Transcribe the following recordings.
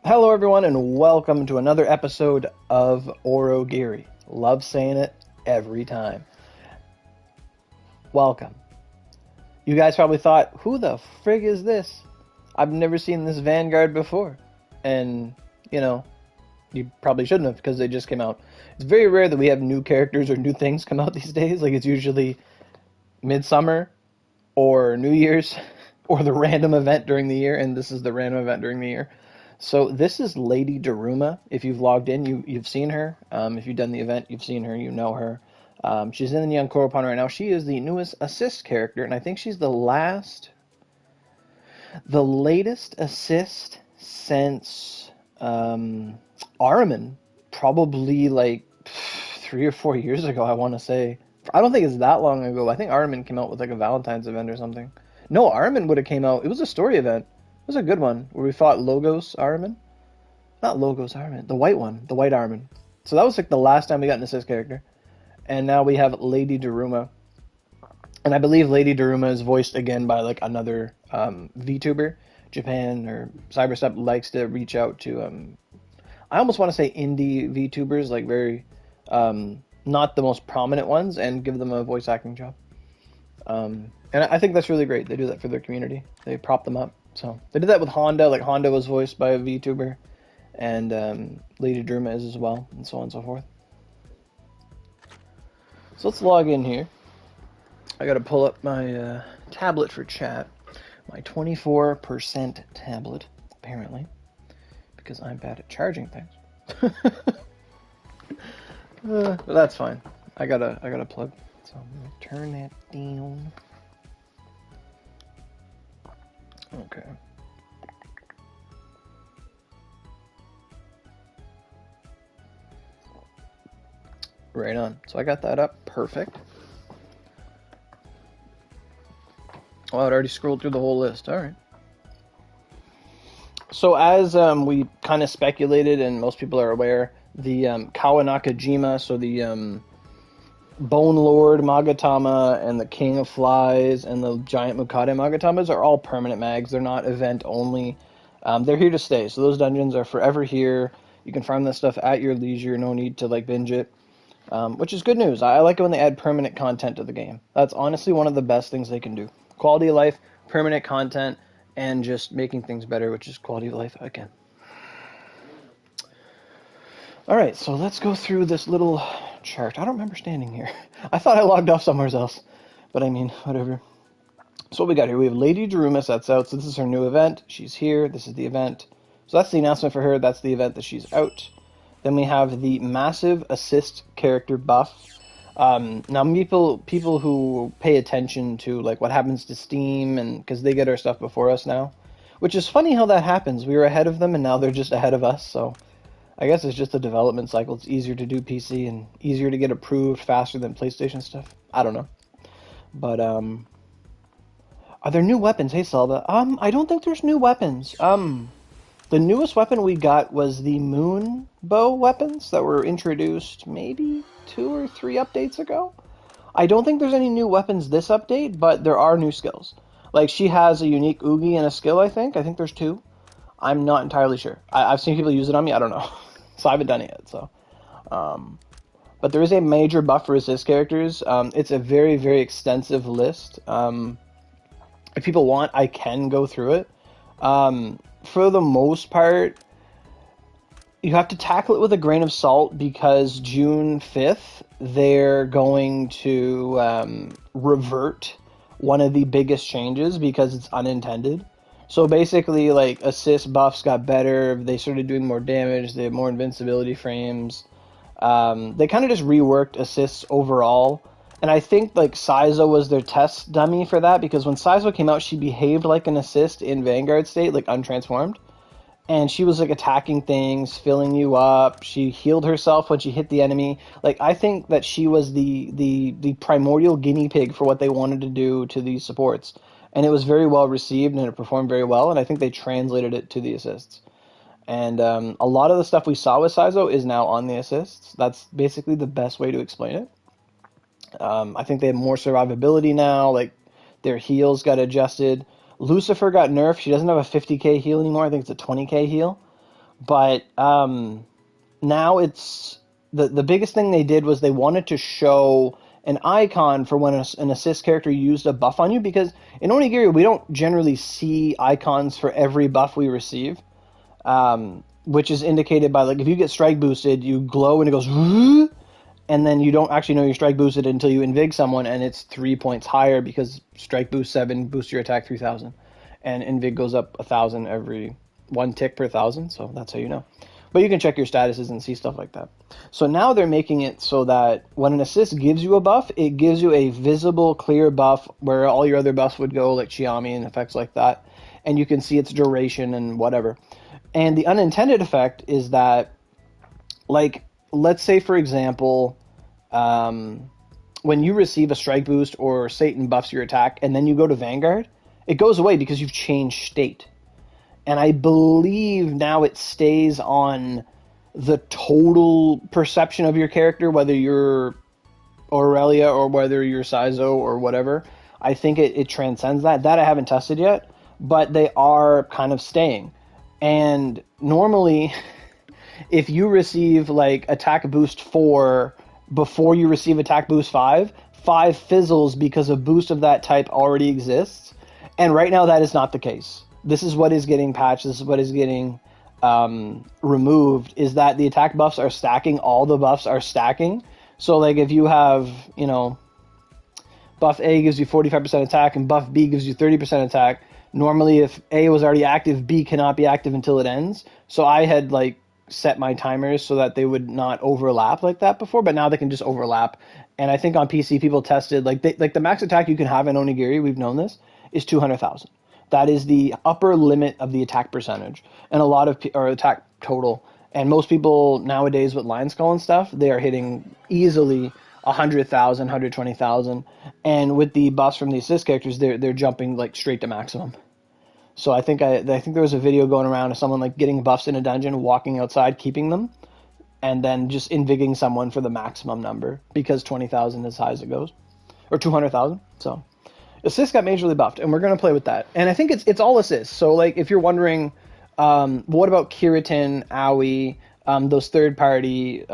Hello, everyone, and welcome to another episode of Aurogiri. Love saying it every time. Welcome. You guys probably thought, who the frig is this? I've never seen this Vanguard before. And, you probably shouldn't have because they just came out. It's very rare that we have new characters or new things come out these days. Like, it's usually Midsummer or New Year's or the random event during the year, and this is the random event during the year. So this is Lady Daruma. If you've logged in, you've seen her. If you've done the event, you've seen her. You know her. She's in the Young Koropon right now. She is the newest assist character, and I think she's the latest assist since Ahriman, probably like 3 or 4 years ago, I want to say. I don't think it's that long ago. I think Ahriman came out with like a Valentine's event or something. No, Ahriman would have came out. It was a story event. It was a good one where we fought Logos Ahriman. Not Logos Ahriman, the white one, the white Ahriman. So that was like the last time we got an assist character. And now we have Lady Daruma. And I believe Lady Daruma is voiced again by like another VTuber. Japan or Cyberstep likes to reach out to, I almost want to say indie VTubers, like very, not the most prominent ones, and give them a voice acting job. And I think that's really great. They do that for their community. They prop them up. So they did that with Honda. Like Honda was voiced by a VTuber, and Lady Daruma is as well, and so on and so forth. So let's log in here. I got to pull up my tablet for chat. My 24% tablet, apparently, because I'm bad at charging things. But that's fine. I gotta plug. So I'm gonna turn that down. Okay. Right on. So I got that up. Perfect. Oh, I'd already scrolled through the whole list. All right. So as we kind of speculated, and most people are aware, the Kawanakajima, so the Bone Lord Magatama and the King of Flies and the Giant Mukade Magatamas are all permanent mags. They're not event only. They're here to stay. So those dungeons are forever here. You can farm that stuff at your leisure. No need to like binge it, which is good news. I like it when they add permanent content to the game. That's honestly one of the best things they can do. Quality of life, permanent content, and just making things better, which is quality of life again. All right, so let's go through this little chart. I don't remember standing here. I thought I logged off somewhere else, but I mean, whatever. So what we got here, we have Lady Daruma sets out. So this is her new event. She's here. This is the event. So that's the announcement for her. That's the event that she's out. Then we have the massive assist character buff. Now people who pay attention to like what happens to Steam, and because they get our stuff before us now, which is funny how that happens. We were ahead of them and now they're just ahead of us. So I guess it's just a development cycle. It's easier to do PC and easier to get approved faster than PlayStation stuff. I don't know. But are there new weapons? Hey Selva. I don't think there's new weapons. The newest weapon we got was the moon bow weapons that were introduced maybe 2 or 3 updates ago. I don't think there's any new weapons this update, but there are new skills. Like, she has a unique Oogie and a skill, I think. I think there's 2. I'm not entirely sure. I've seen people use it on me. I don't know. So I haven't done it yet. So, but there is a major buff for assist characters. It's a very, very extensive list. If people want, I can go through it. For the most part, you have to tackle it with a grain of salt because June 5th, they're going to revert one of the biggest changes because it's unintended. So basically, like, assist buffs got better, they started doing more damage, they have more invincibility frames. They kind of just reworked assists overall. And I think, like, Saizo was their test dummy for that, because when Saizo came out, she behaved like an assist in Vanguard state, like, untransformed. And she was, like, attacking things, filling you up. She healed herself when she hit the enemy. Like, I think that she was the primordial guinea pig for what they wanted to do to these supports. And it was very well received, and it performed very well, and I think they translated it to the assists. And a lot of the stuff we saw with Saizo is now on the assists. That's basically the best way to explain it. I think they have more survivability now, like, their heals got adjusted. Lucifer got nerfed. She doesn't have a 50k heal anymore. I think it's a 20k heal, But now it's the biggest thing they did was they wanted to show an icon for when an assist character used a buff on you, because in Onigiri we don't generally see icons for every buff we receive, which is indicated by, like, if you get strike boosted, you glow and it goes whoo, and then you don't actually know you're strike boosted until you invig someone and it's 3 points higher, because strike boost 7 boosts your attack 3,000, and invig goes up 1,000 every 1 tick per 1,000, so that's how you know. But you can check your statuses and see stuff like that. So now they're making it so that when an assist gives you a buff, it gives you a visible, clear buff where all your other buffs would go, like Chiami and effects like that. And you can see its duration and whatever. And the unintended effect is that, like, let's say, for example, when you receive a strike boost or Satan buffs your attack and then you go to Vanguard, it goes away because you've changed state. And I believe now it stays on the total perception of your character, whether you're Aurelia or whether you're Saizo or whatever. I think it transcends that. That I haven't tested yet, but they are kind of staying. And normally, if you receive, like, attack boost 4 before you receive attack boost 5, 5 fizzles because a boost of that type already exists. And right now that is not the case. This is what is getting patched. This is what is getting removed, is that the attack buffs are stacking. All the buffs are stacking. So, like, if you have, buff A gives you 45% attack and buff B gives you 30% attack, normally if A was already active, B cannot be active until it ends. So I had, like, set my timers so that they would not overlap like that before, but now they can just overlap. And I think on PC people tested, like the max attack you can have in Onigiri, we've known this, is 200,000. That is the upper limit of the attack percentage, and a lot of or attack total. And most people nowadays with Lion Skull and stuff, they are hitting easily 100,000, 120,000. And with the buffs from the assist characters, they're jumping, like, straight to maximum. So I think there was a video going around of someone, like, getting buffs in a dungeon, walking outside, keeping them, and then just invigging someone for the maximum number, because 20,000 is as high as it goes, or 200,000. So assist got majorly buffed, and we're going to play with that. And I think it's all assists. So, like, if you're wondering, what about Kiritan, Aoi, those third-party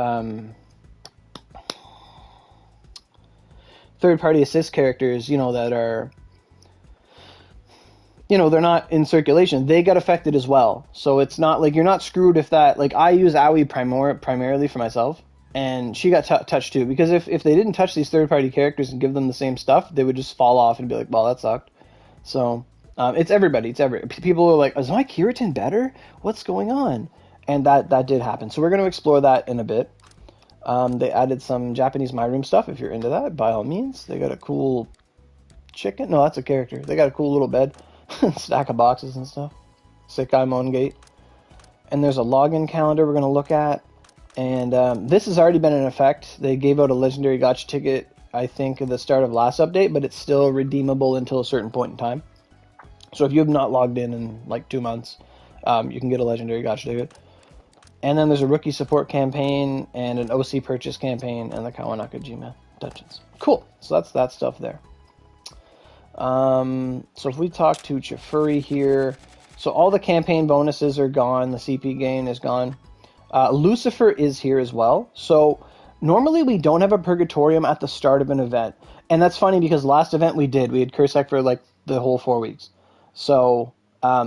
assist characters, that are, they're not in circulation, they got affected as well. So it's not like you're not screwed if that, like, I use Aoi primarily for myself, and she got touched too, because if they didn't touch these third-party characters and give them the same stuff, they would just fall off and be like, well, that sucked. So it's everybody. People are like, is my Kiritan better? What's going on? And that did happen. So we're going to explore that in a bit. They added some Japanese My Room stuff. If you're into that, by all means. They got a cool chicken. No, that's a character. They got a cool little bed, stack of boxes and stuff. Sekai Mon Gate. And there's a login calendar we're going to look at. And this has already been in effect. They gave out a legendary gacha ticket, I think, at the start of last update, but it's still redeemable until a certain point in time. So if you have not logged in like 2 months, you can get a legendary gacha ticket. And then there's a rookie support campaign and an OC purchase campaign and the Kawanakajima dungeons. Cool. So that's that stuff there. So if we talk to Chifuri here, so all the campaign bonuses are gone. The CP gain is gone. Lucifer is here as well. So normally we don't have a Purgatorium at the start of an event. And that's funny because last event we did. We had Kursek for like the whole 4 weeks. So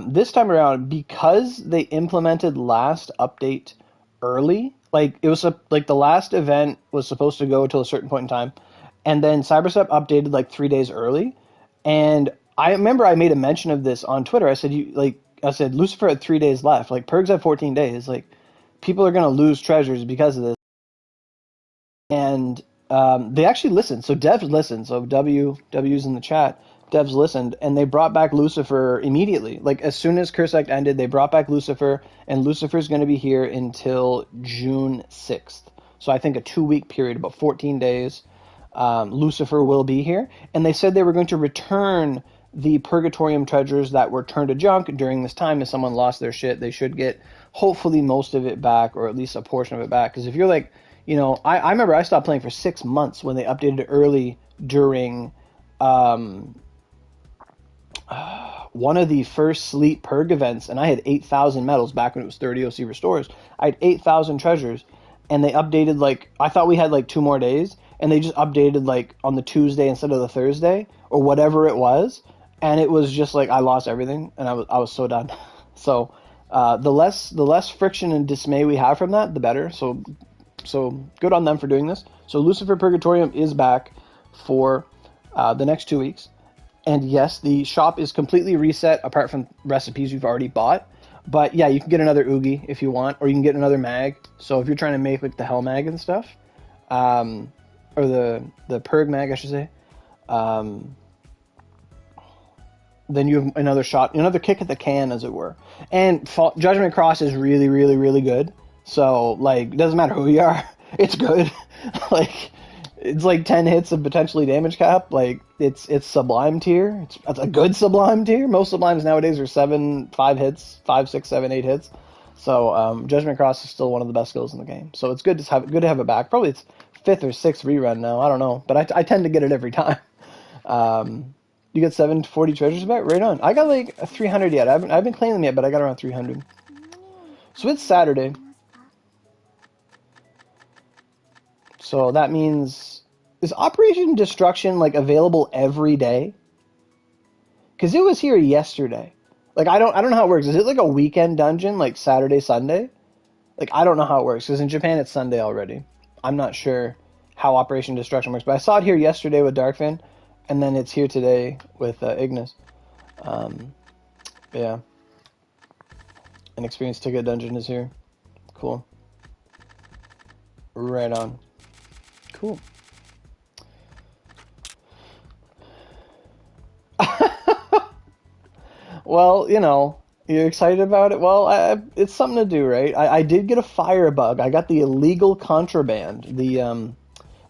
this time around, because they implemented last update early, like it was like the last event was supposed to go till a certain point in time, and then Cyberstep updated like 3 days early. And I remember I made a mention of this on Twitter. I said Lucifer had 3 days left. Like Purgs had 14 days. Like people are gonna lose treasures because of this. And they actually listened. So devs listened. So W's in the chat. Devs listened, and they brought back Lucifer immediately. Like, as soon as Kursek ended, they brought back Lucifer, and Lucifer's going to be here until June 6th. So I think a 2-week period, about 14 days, Lucifer will be here. And they said they were going to return the Purgatorium treasures that were turned to junk during this time. If someone lost their shit, they should get, hopefully, most of it back, or at least a portion of it back. Because if you're like, I remember I stopped playing for 6 months when they updated it early during... one of the first Sleep Purg events, and I had 8,000 medals back when it was 30 OC restores. I had 8,000 treasures, and they updated, like, I thought we had like 2 more days, and they just updated like on the Tuesday instead of the Thursday, or whatever it was, and it was just like I lost everything, and I was so done. So the less friction and dismay we have from that, the better. So good on them for doing this. So Lucifer Purgatorium is back for the next 2 weeks. And yes, the shop is completely reset apart from recipes you've already bought. But yeah, you can get another Oogie if you want, or you can get another mag. So if you're trying to make like the Hell mag and stuff, or the Purg mag, I should say, then you have another shot, another kick at the can, as it were. And Judgment Cross is really, really, really good. So, like, it doesn't matter who you are. It's good. Like, it's like 10 hits of potentially damage cap. Like, it's Sublime tier. It's a good Sublime tier. Most Sublimes nowadays are 5 hits, 5, 6, 7, 8 hits. So, Judgment Cross is still one of the best skills in the game. So, it's good to have it back. Probably it's 5th or 6th rerun now. I don't know. But I tend to get it every time. You get 740 treasures back? Right on. I got like 300 yet. I've been claiming them yet, but I got around 300. So it's Saturday. So that means, is Operation Destruction like available every day? Because it was here yesterday. Like I don't know how it works. Is it like a weekend dungeon, like Saturday, Sunday? Like I don't know how it works, because in Japan it's Sunday already. I'm not sure how Operation Destruction works, but I saw it here yesterday with Darkfin. And then it's here today with Ignis. Yeah. An Experience Ticket Dungeon is here. Cool. Right on. Cool. Well, you know, you're excited about it? Well, it's something to do, right? I did get a firebug. I got the illegal contraband. The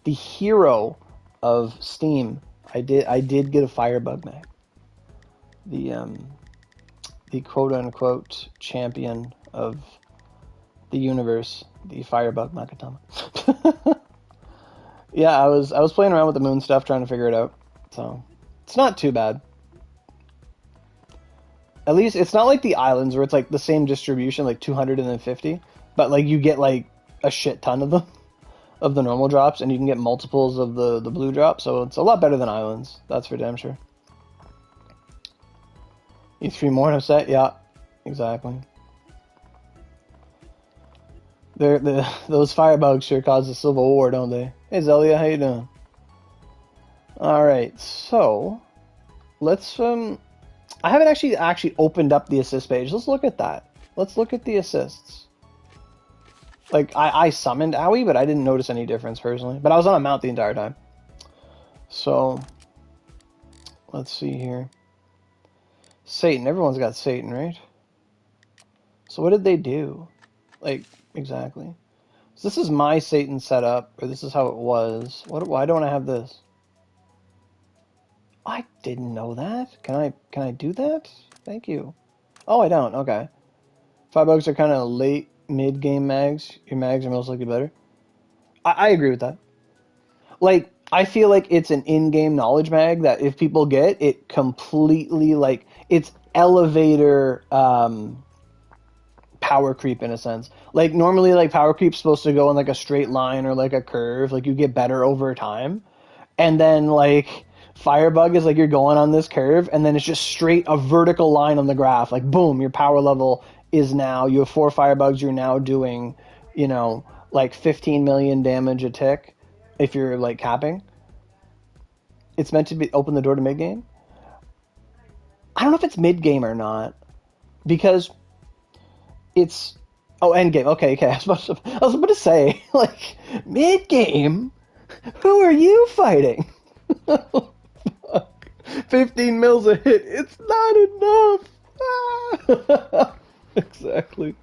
hero of Steam. I did get a firebug mag. The quote unquote champion of the universe, the firebug Nakatama. Yeah, I was playing around with the moon stuff, trying to figure it out. So it's not too bad. At least it's not like the islands where it's like the same distribution, like 250, but like you get like a shit ton of them. Of the normal drops, and you can get multiples of the blue drop, so it's a lot better than islands. That's for damn sure. E3 more in a set, yeah, exactly. Those firebugs sure cause a civil war, don't they? Hey Zelia, how you doing? All right, so let's I haven't actually opened up the assist page. Let's look at that. Let's look at the assists. Like, I summoned Owie, but I didn't notice any difference, personally. But I was on a mount the entire time. So, let's see here. Satan. Everyone's got Satan, right? So what did they do? Like, exactly. So this is my Satan setup, or this is how it was. Why don't I have this? I didn't know that. Can I do that? Thank you. Oh, I don't. Okay. Firebugs are kind of late. Mid-game mags, your mags are most likely better. I agree with that. Like, I feel like it's an in-game knowledge mag that if people get, it completely, like, it's elevator power creep in a sense. Like, normally, like, power creep's supposed to go in, like, a straight line or, like, a curve. Like, you get better over time. And then, like, Firebug is, like, you're going on this curve, and then it's just straight a vertical line on the graph. Like, boom, your power level is now, you have 4 firebugs, you're now doing, you know, like 15 million damage a tick if you're like capping. It's meant to be open the door to mid game. I don't know if it's mid game or not, because it's end game. Okay. I was about to say, like, mid game. Who are you fighting? Fuck. 15 mils a hit. It's not enough. Exactly.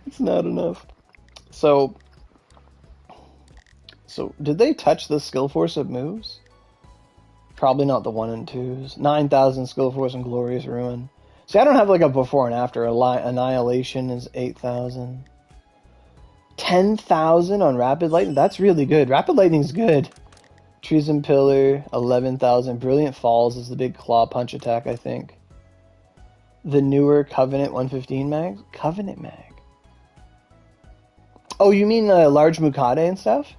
It's not enough. So did they touch the skill force of moves? Probably not the 1 and 2s. 9,000 skill force and Glorious Ruin. See, I don't have like a before and after. Annihilation is 8,000. 10,000 on Rapid Lightning. That's really good. Rapid Lightning's good. Treason Pillar, 11,000. Brilliant Falls is the big claw punch attack, I think. the newer Covenant 115 mags? Covenant mag. Oh, you mean the large Mukade and stuff?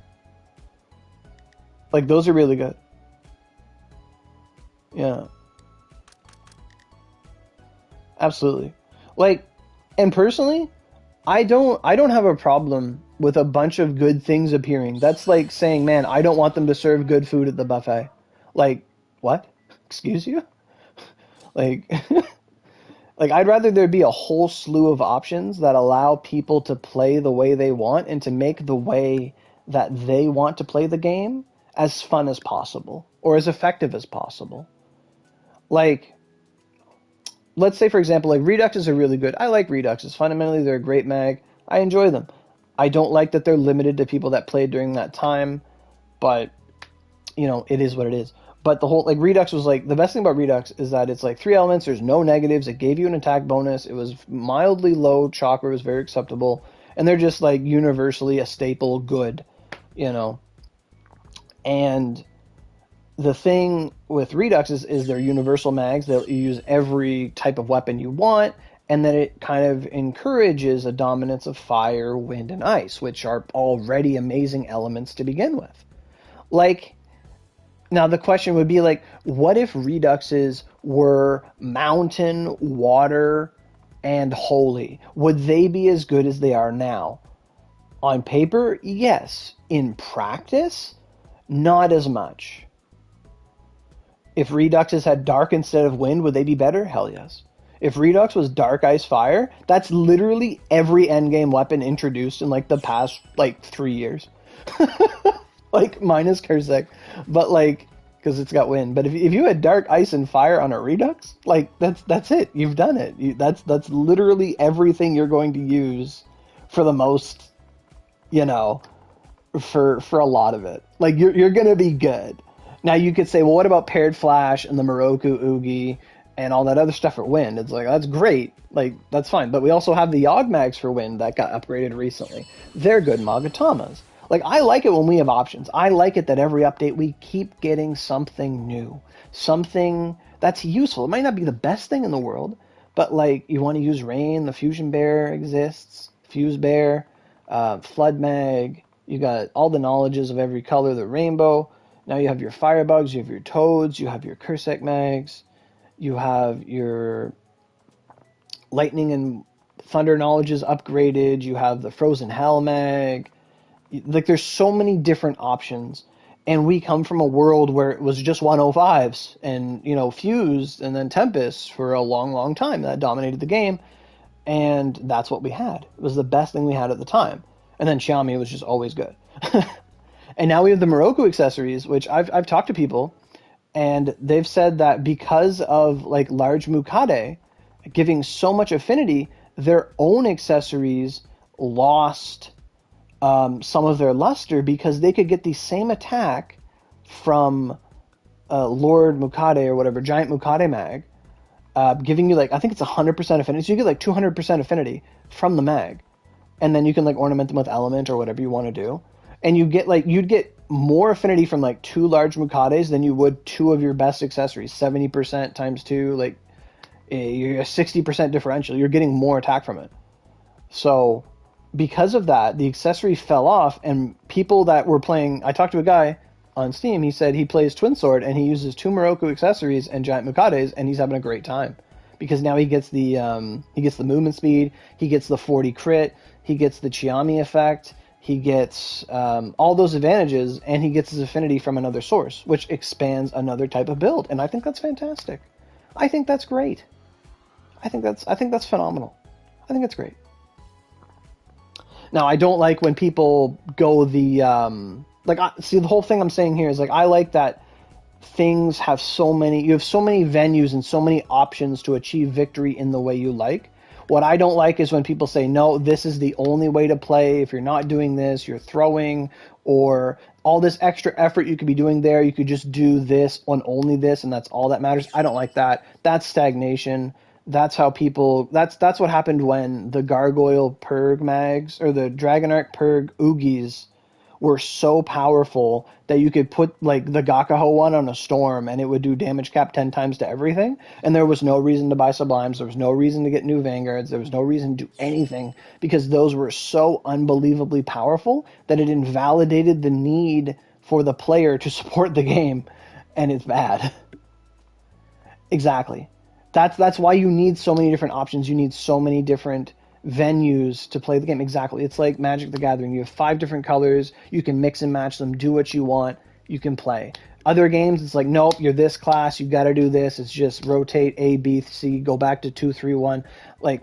Like, those are really good. Yeah. Absolutely. Like, and personally, I don't have a problem with a bunch of good things appearing. That's like saying, man, I don't want them to serve good food at the buffet. Like, what? Excuse you? Like like I'd rather there be a whole slew of options that allow people to play the way they want and to make the way that they want to play the game as fun as possible or as effective as possible. Like, let's say, for example, like Reduxes are really good. I like Reduxes. Fundamentally, they're a great mag. I enjoy them. I don't like that they're limited to people that played during that time, but, it is what it is. But the whole, like, Redux was like, the best thing about Redux is that it's like 3 elements, there's no negatives, it gave you an attack bonus, it was mildly low, chakra was very acceptable, and they're just like universally a staple good, And the thing with Redux is they're universal mags. They'll use every type of weapon you want, and then it kind of encourages a dominance of fire, wind, and ice, which are already amazing elements to begin with. Like, now the question would be like, what if Reduxes were mountain, water, and holy? Would they be as good as they are now? On paper, yes. In practice, not as much. If Reduxes had dark instead of wind, would they be better? Hell yes. If Redux was dark, ice, fire, that's literally every endgame weapon introduced in like the past 3 years. Like minus Kursek, but like because it's got wind. But if you had dark, ice, and fire on a Redux, like that's it. You've done it. That's literally everything you're going to use for the most, for a lot of it. Like you're gonna be good. Now you could say, well, what about paired flash and the Moroku Oogie and all that other stuff for wind? It's like, that's great. Like, that's fine. But we also have the Yogg mags for wind that got upgraded recently. They're good Magatamas. Like, I like it when we have options. I like it that every update we keep getting something new. Something that's useful. It might not be the best thing in the world, but like, you want to use rain, the Fusion Bear exists, Fuse Bear, Flood Mag. You got all the knowledges of every color of the rainbow. Now you have your Firebugs, you have your Toads, you have your Kursek mags, you have your Lightning and Thunder knowledges upgraded, you have the Frozen Hell mag. Like, there's so many different options, and we come from a world where it was just 105s and, Fused and then Tempest for a long, long time. That dominated the game, and that's what we had. It was the best thing we had at the time. And then Xiaomi was just always good. And now we have the Moroku accessories, which I've talked to people, and they've said that because of like large Mukade giving so much affinity, their own accessories lost some of their luster because they could get the same attack from Lord Mukade or whatever, Giant Mukade mag, giving you like, I think it's 100% affinity. So you get like 200% affinity from the mag. And then you can like ornament them with element or whatever you want to do. And you get like, you'd get more affinity from like 2 large Mukades than you would 2 of your best accessories. 70% times 2, like you're a 60% differential. You're getting more attack from it. So because of that, the accessory fell off, and people that were playing, I talked to a guy on Steam, he said he plays Twin Sword and he uses 2 Moroku accessories and Giant Mukades, and he's having a great time. Because now he gets the movement speed, he gets the 40 crit, he gets the Chiami effect, he gets all those advantages, and he gets his affinity from another source, which expands another type of build. And I think that's fantastic. I think that's great. I think that's phenomenal. I think that's great. Now, I don't like when people go the see, the whole thing I'm saying here is like, I like that things have you have so many venues and so many options to achieve victory in the way you like. What I don't like is when people say, no, this is the only way to play. If you're not doing this, you're throwing, or all this extra effort you could be doing there, you could just do this on only this, and that's all that matters. I don't like that. That's stagnation. That's how people, that's what happened when the Gargoyle Purg mags, or the Dragonarch Purg Oogies were so powerful that you could put like the Gakaho one on a storm and it would do damage cap 10 times to everything. And there was no reason to buy Sublimes. There was no reason to get new Vanguards. There was no reason to do anything because those were so unbelievably powerful that it invalidated the need for the player to support the game. And it's bad. Exactly. That's why you need so many different options. You need so many different venues to play the game. Exactly. It's like Magic the Gathering. You have 5 different colors. You can mix and match them, do what you want. You can play. Other games, it's like, nope, you're this class. You got to do this. It's just rotate A, B, C, go back to 2, 3, 1. Like,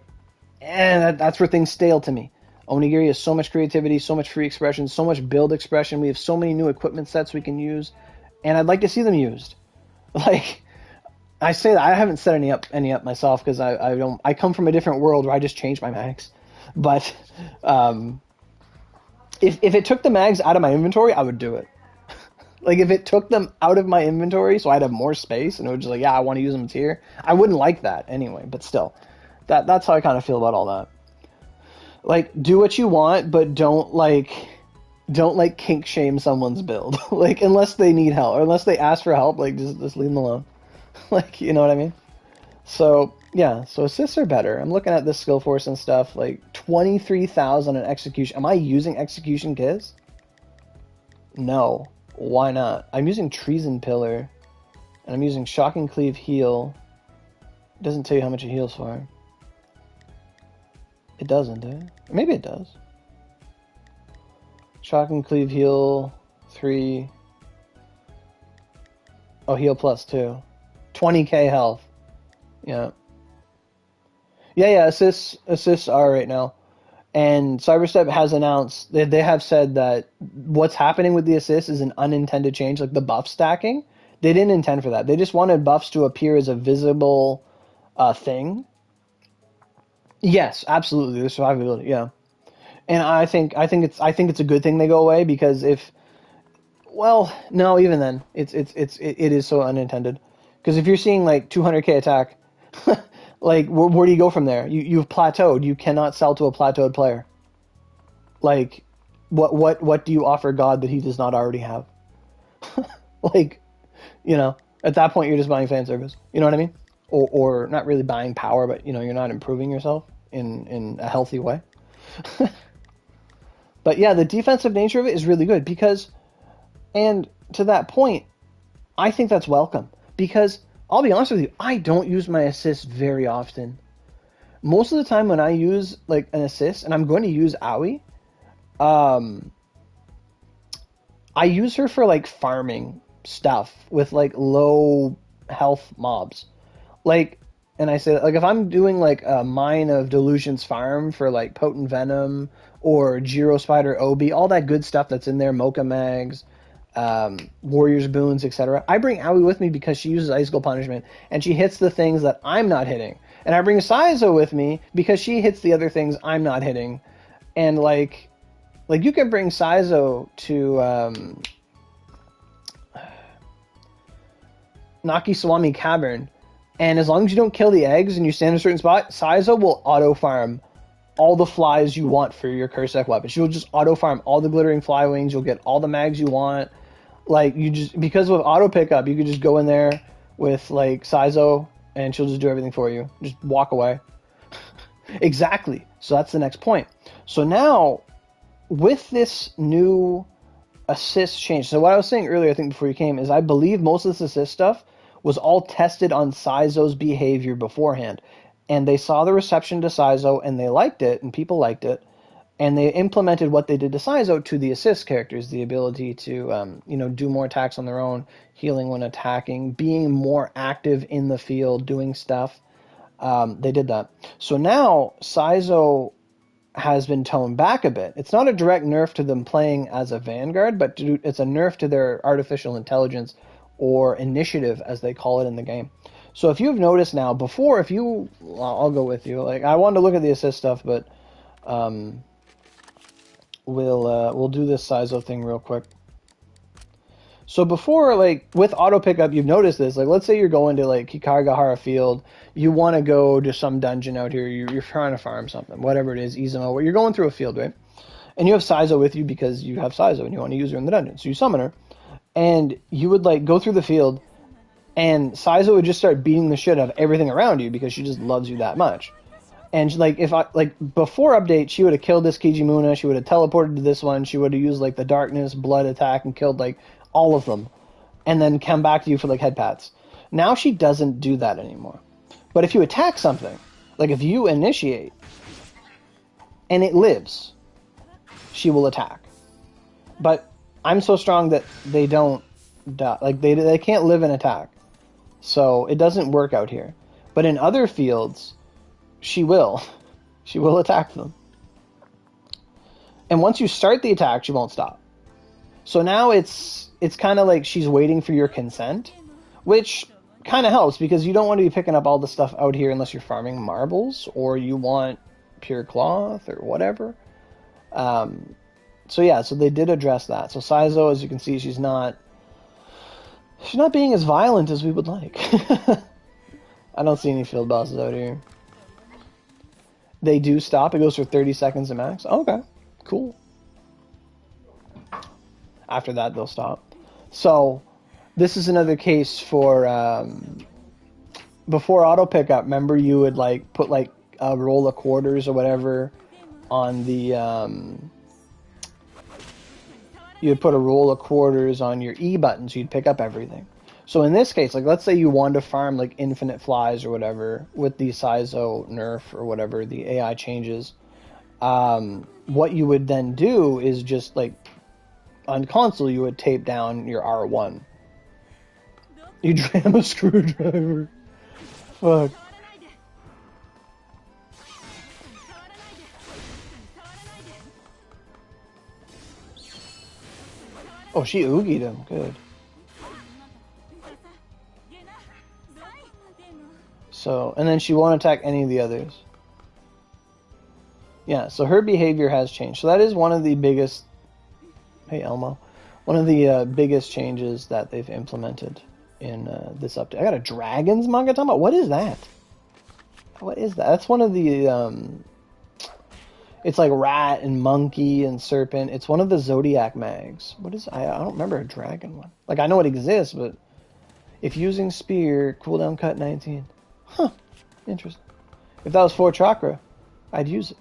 that's where things stale to me. Onigiri has so much creativity, so much free expression, so much build expression. We have so many new equipment sets we can use, and I'd like to see them used. Like, I say that I haven't set any up myself because I come from a different world where I just change my mags. But if it took the mags out of my inventory, I would do it. Like if it took them out of my inventory so I'd have more space and it was just like, yeah, I want to use them, it's here. I wouldn't like that anyway, but still. That's how I kind of feel about all that. Like, do what you want, but don't kink shame someone's build. Like, unless they need help or unless they ask for help, like just leave them alone. Like, you know what I mean? So, yeah, so assists are better. I'm looking at this skill force and stuff, like 23,000 in execution. Am I using execution Kiz? No. Why not? I'm using Treason Pillar, and I'm using Shocking Cleave Heal. It doesn't tell you how much it heals for. It doesn't, do it? Maybe it does. Shocking Cleave Heal 3. Oh, heal plus 2. 20k health. Yeah. Yeah, assists are right now. And Cyberstep has announced, they have said that what's happening with the assists is an unintended change, like the buff stacking. They didn't intend for that. They just wanted buffs to appear as a visible thing. Yes, absolutely. The survivability, yeah. And I think it's a good thing they go away because no, even then, it is so unintended. Because if you're seeing like 200k attack, like where do you go from there? You've plateaued. You cannot sell to a plateaued player. Like, what do you offer God that he does not already have? Like, you know, at that point you're just buying fan service. You know what I mean? Or not really buying power, but you know, you're not improving yourself in a healthy way. But yeah, the defensive nature of it is really good because, and to that point, I think that's welcome. Because, I'll be honest with you, I don't use my assist very often. Most of the time when I use, like, an assist, and I'm going to use Aoi, I use her for, like, farming stuff with, like, low health mobs. Like, and I say, like, if I'm doing, like, a Mine of Delusions farm for, like, Potent Venom, or Giro Spider Obi, all that good stuff that's in there, Mocha Mags, Warrior's Boons, etc. I bring Aoi with me because she uses Icicle Punishment, and she hits the things that I'm not hitting. And I bring Saizo with me because she hits the other things I'm not hitting. And, like you can bring Saizo to Nakiswami Cavern, and as long as you don't kill the eggs and you stand in a certain spot, Saizo will auto-farm all the flies you want for your Cursec weapon. She'll just auto-farm all the glittering fly wings. You'll get all the mags you want. Like, you just, because of auto pickup, you could just go in there with, like, Saizo, and she'll just do everything for you. Just walk away. Exactly. So that's the next point. So now, with this new assist change, so what I was saying earlier, I think before you came, is I believe most of this assist stuff was all tested on Saizo's behavior beforehand. And they saw the reception to Saizo, and they liked it, and people liked it. And they implemented what they did to Saizo to the assist characters, the ability to, do more attacks on their own, healing when attacking, being more active in the field, doing stuff. They did that. So now Saizo has been toned back a bit. It's not a direct nerf to them playing as a Vanguard, but it's a nerf to their artificial intelligence or initiative, as they call it in the game. So if you've noticed now, before, I'll go with you. Like, I wanted to look at the assist stuff, but we'll do this Saizo thing real quick. So before, like, with auto pickup, you've noticed this. Like, let's say you're going to, like, Kikaragahara Field. You want to go to some dungeon out here. You're trying to farm something, whatever it is, Izumo, where you're going through a field, right? And you have Saizo with you because you have Saizo and you want to use her in the dungeon. So you summon her, and you would like go through the field, and Saizo would just start beating the shit out of everything around you because she just loves you that much. And like if I like before update, she would have killed this Kijimuna, she would have teleported to this one, she would have used like the darkness, blood attack, and killed like all of them, and then come back to you for like head pats. Now she doesn't do that anymore. But if you attack something, like if you initiate, and it lives, she will attack. But I'm so strong that they don't die. Like they can't live and attack. So it doesn't work out here. But in other fields, she will. She will attack them. And once you start the attack, she won't stop. So now it's kind of like she's waiting for your consent, which kind of helps because you don't want to be picking up all the stuff out here unless you're farming marbles or you want pure cloth or whatever. So yeah, so they did address that. So Saizo, as you can see, she's not being as violent as we would like. I don't see any field bosses out here. They do stop. It goes for 30 seconds at max. Okay, cool. After that, they'll stop. So this is another case for before auto pickup. Remember, you would like put like a roll of quarters or whatever on the you would put a roll of quarters on your E button so you'd pick up everything. So in this case, like let's say you wanted to farm like infinite flies or whatever with the Saizo nerf or whatever, the AI changes. What you would then do is just like on console you would tape down your R1. You jam a screwdriver. Fuck. Oh, she oogied him. Good. So, and then she won't attack any of the others. Yeah, so her behavior has changed. So that is one of the biggest... Hey, Elmo. One of the biggest changes that they've implemented in this update. I got a Dragons Magatama? What is that? What is that? That's one of the... It's like rat and monkey and serpent. It's one of the Zodiac mags. What is... I don't remember a dragon one. Like, I know it exists, but... If using spear, cooldown cut 19. Huh. Interesting. If that was 4 chakra, I'd use it.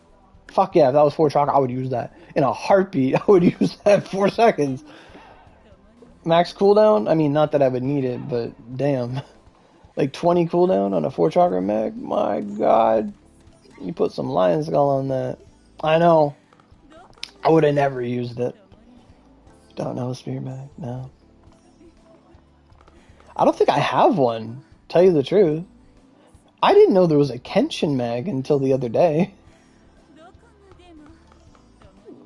Fuck yeah, if that was 4 chakra, I would use that. In a heartbeat, I would use that 4 seconds. Max cooldown? I mean, not that I would need it, but damn. Like 20 cooldown on a 4 chakra mag? My god. You put some lion skull on that. I know. I would have never used it. Don't know a spear mag? No. I don't think I have one, tell you the truth. I didn't know there was a Kenshin mag until the other day.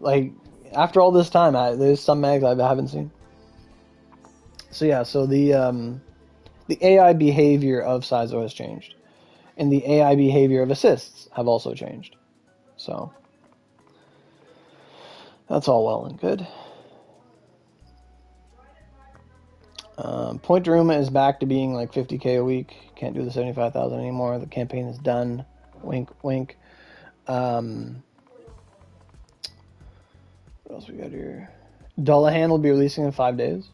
Like, after all this time, there's some mags I haven't seen. So yeah, so the AI behavior of Saizo has changed. And the AI behavior of assists have also changed. So, that's all well and good. Point Daruma is back to being like 50k a week. Can't do the 75,000 anymore. The campaign is done. Wink, wink. What else we got here? Dullahan will be releasing in 5 days.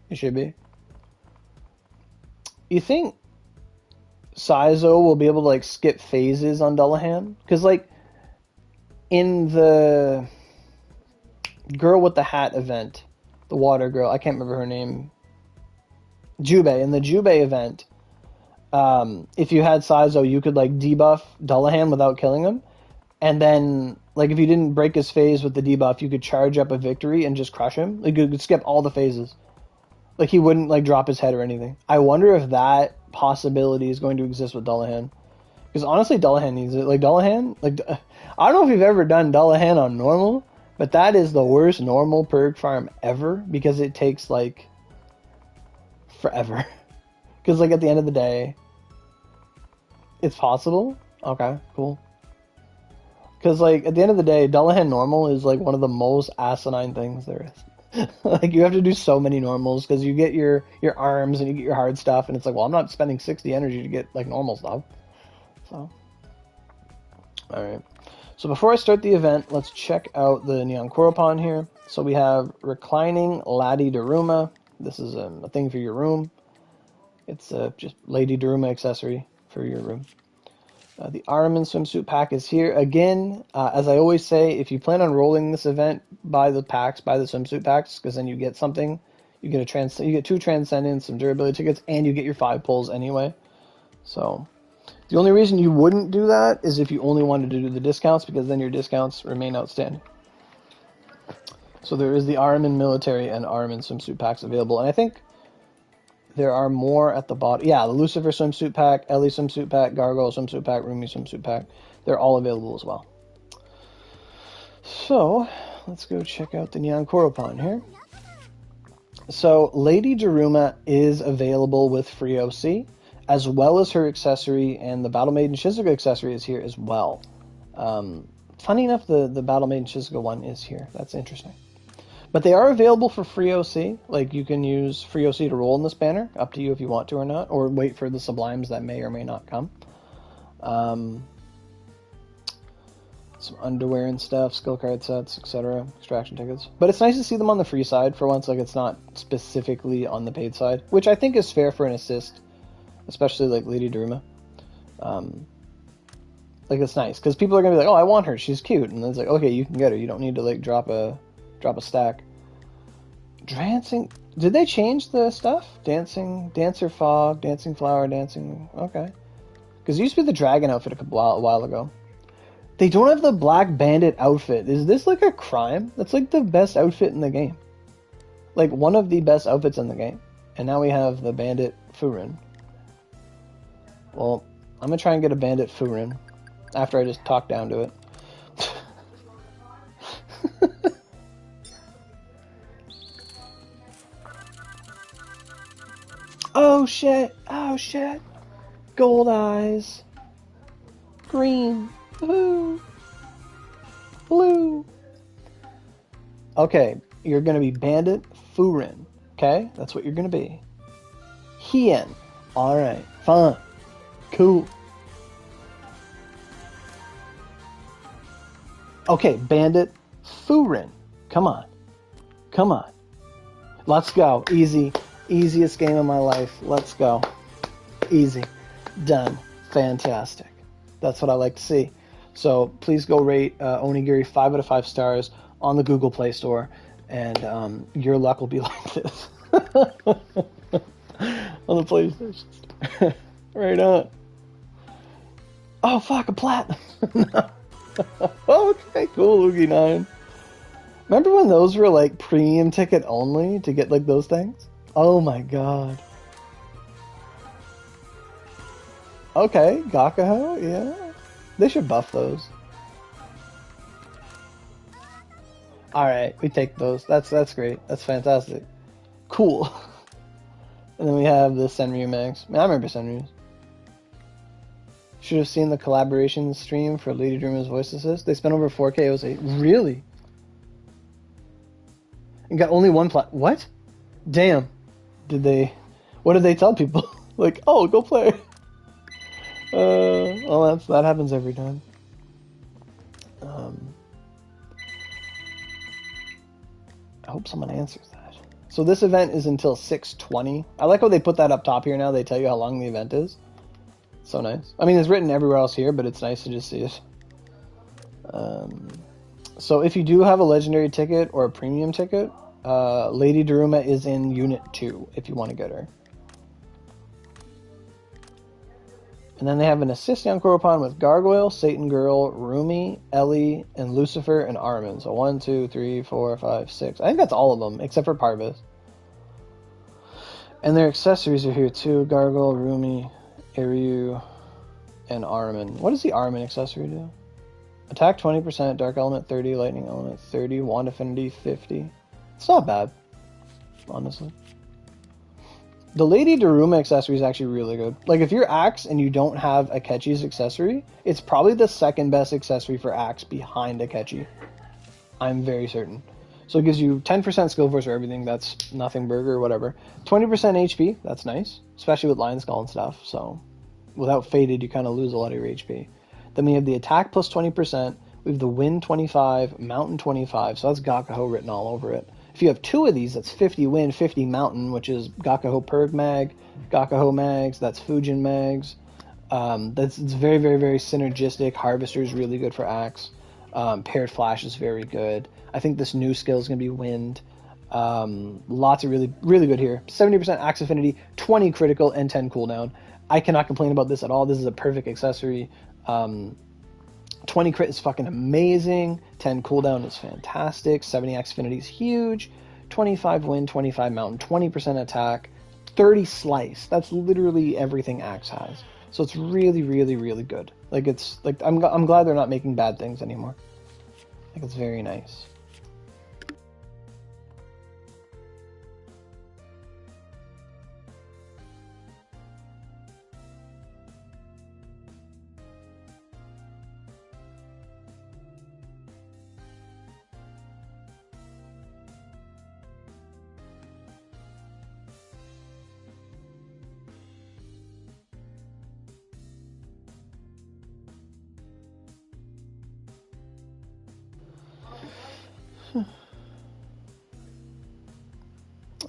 It should be. You think Saizo will be able to like skip phases on Dullahan? Because like in the girl with the hat event, the water girl, I can't remember her name. Jubei. In the Jubei event, if you had Saizo, you could like debuff Dullahan without killing him. And then, like, if you didn't break his phase with the debuff, you could charge up a victory and just crush him. Like, you could skip all the phases. Like, he wouldn't, like, drop his head or anything. I wonder if that possibility is going to exist with Dullahan. Because, honestly, Dullahan needs it. Like, Dullahan, like, I don't know if you've ever done Dullahan on normal, but that is the worst normal perk farm ever. Because it takes, like, forever. Because, like, at the end of the day, it's possible. Okay, cool. Because, like, at the end of the day, Dullahan normal is, like, one of the most asinine things there is. Like, you have to do so many normals, because you get your arms and you get your hard stuff, and it's like, well, I'm not spending 60 energy to get, like, normal stuff. So, alright. So before I start the event, let's check out the Neon Koropon here. So we have Reclining Lady Daruma. This is a thing for your room. It's just Lady Daruma accessory for your room. The Armin swimsuit pack is here. Again, as I always say, if you plan on rolling this event, buy the packs, buy the swimsuit packs, because then you get something. You get you get 2 Transcendence, some durability tickets, and you get your 5 pulls anyway. So the only reason you wouldn't do that is if you only wanted to do the discounts, because then your discounts remain outstanding. So there is the Armin military and Armin swimsuit packs available, and I think there are more at the bottom. Yeah, the Lucifer swimsuit pack, Ellie swimsuit pack, Gargoyle swimsuit pack, Rumi swimsuit pack. They're all available as well. So let's go check out the Neon Koropon here. So Lady Daruma is available with free OC, as well as her accessory, and the Battle Maiden Shizuka accessory is here as well. Funny enough, the Battle Maiden Shizuka one is here. That's interesting. But they are available for free OC. Like, you can use free OC to roll in this banner. Up to you if you want to or not. Or wait for the Sublimes that may or may not come. Some underwear and stuff, skill card sets, etc. Extraction tickets. But it's nice to see them on the free side for once. Like, it's not specifically on the paid side. Which I think is fair for an assist. Especially, like, Lady Daruma. Like, it's nice. Because people are going to be like, oh, I want her. She's cute. And it's like, okay, you can get her. You don't need to, like, drop a stack. Dancing. Did they change the stuff? Dancer Fog, Dancing Flower, Dancing. Okay. Because it used to be the dragon outfit a while ago. They don't have the Black Bandit outfit. Is this like a crime? That's like the best outfit in the game. Like one of the best outfits in the game. And now we have the Bandit Furin. Well, I'm going to try and get a Bandit Furin after I just talk down to it. Oh shit! Oh shit! Gold eyes. Green. Blue. Blue. Okay, you're gonna be Bandit Furin. Okay? That's what you're gonna be. Hien. Alright, fine. Cool. Okay, Bandit Furin. Come on. Come on. Let's go. Easy. Easiest game of my life. Let's go. Easy. Done. Fantastic. That's what I like to see. So please go rate Onigiri 5 out of 5 stars on the Google Play Store, and your luck will be like this. On the PlayStation Store. Right on. Oh, fuck, a platinum. No. Okay, cool, Oogie 9. Remember when those were like premium ticket only to get like those things? Oh my god. Okay, Gakaho, yeah. They should buff those. Alright, we take those. That's great. That's fantastic. Cool. And then we have the Senryu Max. I remember Senryu's. Should have seen the collaboration stream for Lady Daruma's voice assist. They spent over 4K OC. Really? And got only one What? Damn. What did they tell people? Like, oh, go play. Well, that happens every time. I hope someone answers that. So this event is until 6:20. I like how they put that up top here now. They tell you how long the event is. So nice. I mean, it's written everywhere else here, but it's nice to just see it. So if you do have a legendary ticket or a premium ticket, Lady Daruma is in Unit 2 if you want to get her. And then they have an assist on Koropon with Gargoyle, Satan Girl, Rumi, Ellie, and Lucifer, and Armin. So 1, 2, 3, 4, 5, 6. I think that's all of them, except for Parvis. And their accessories are here too. Gargoyle, Rumi, Iryu, and Armin. What does the Armin accessory do? Attack 20%, Dark Element 30, Lightning Element 30, Wand Affinity 50. It's not bad, honestly. The Lady Daruma accessory is actually really good. Like, if you're Axe and you don't have Akechi's accessory, it's probably the second best accessory for Axe behind Akechi. I'm very certain. So it gives you 10% skill force or everything. That's nothing burger or whatever. 20% HP. That's nice, especially with Lion Skull and stuff. So without Faded, you kind of lose a lot of your HP. Then we have the attack plus 20%, We have the Wind 25, Mountain 25, so that's Gakaho written all over it. If you have 2 of these, that's 50 Wind, 50 Mountain, which is Gakaho Perg Mag, Gakaho Mags, that's Fujin Mags. It's very, very, very synergistic. Harvester is really good for Axe. Paired Flash is very good. I think this new skill is going to be Wind. Lots of really, really good here. 70% Axe Affinity, 20 critical, and 10 cooldown. I cannot complain about this at all. This is a perfect accessory. 20 crit is fucking amazing. 10 cooldown is fantastic. 70 Axe Affinity is huge. 25 Wind, 25 Mountain, 20% attack, 30 Slice. That's literally everything Axe has. So it's really, really, really good. Like, it's like I'm glad they're not making bad things anymore. Like, it's very nice.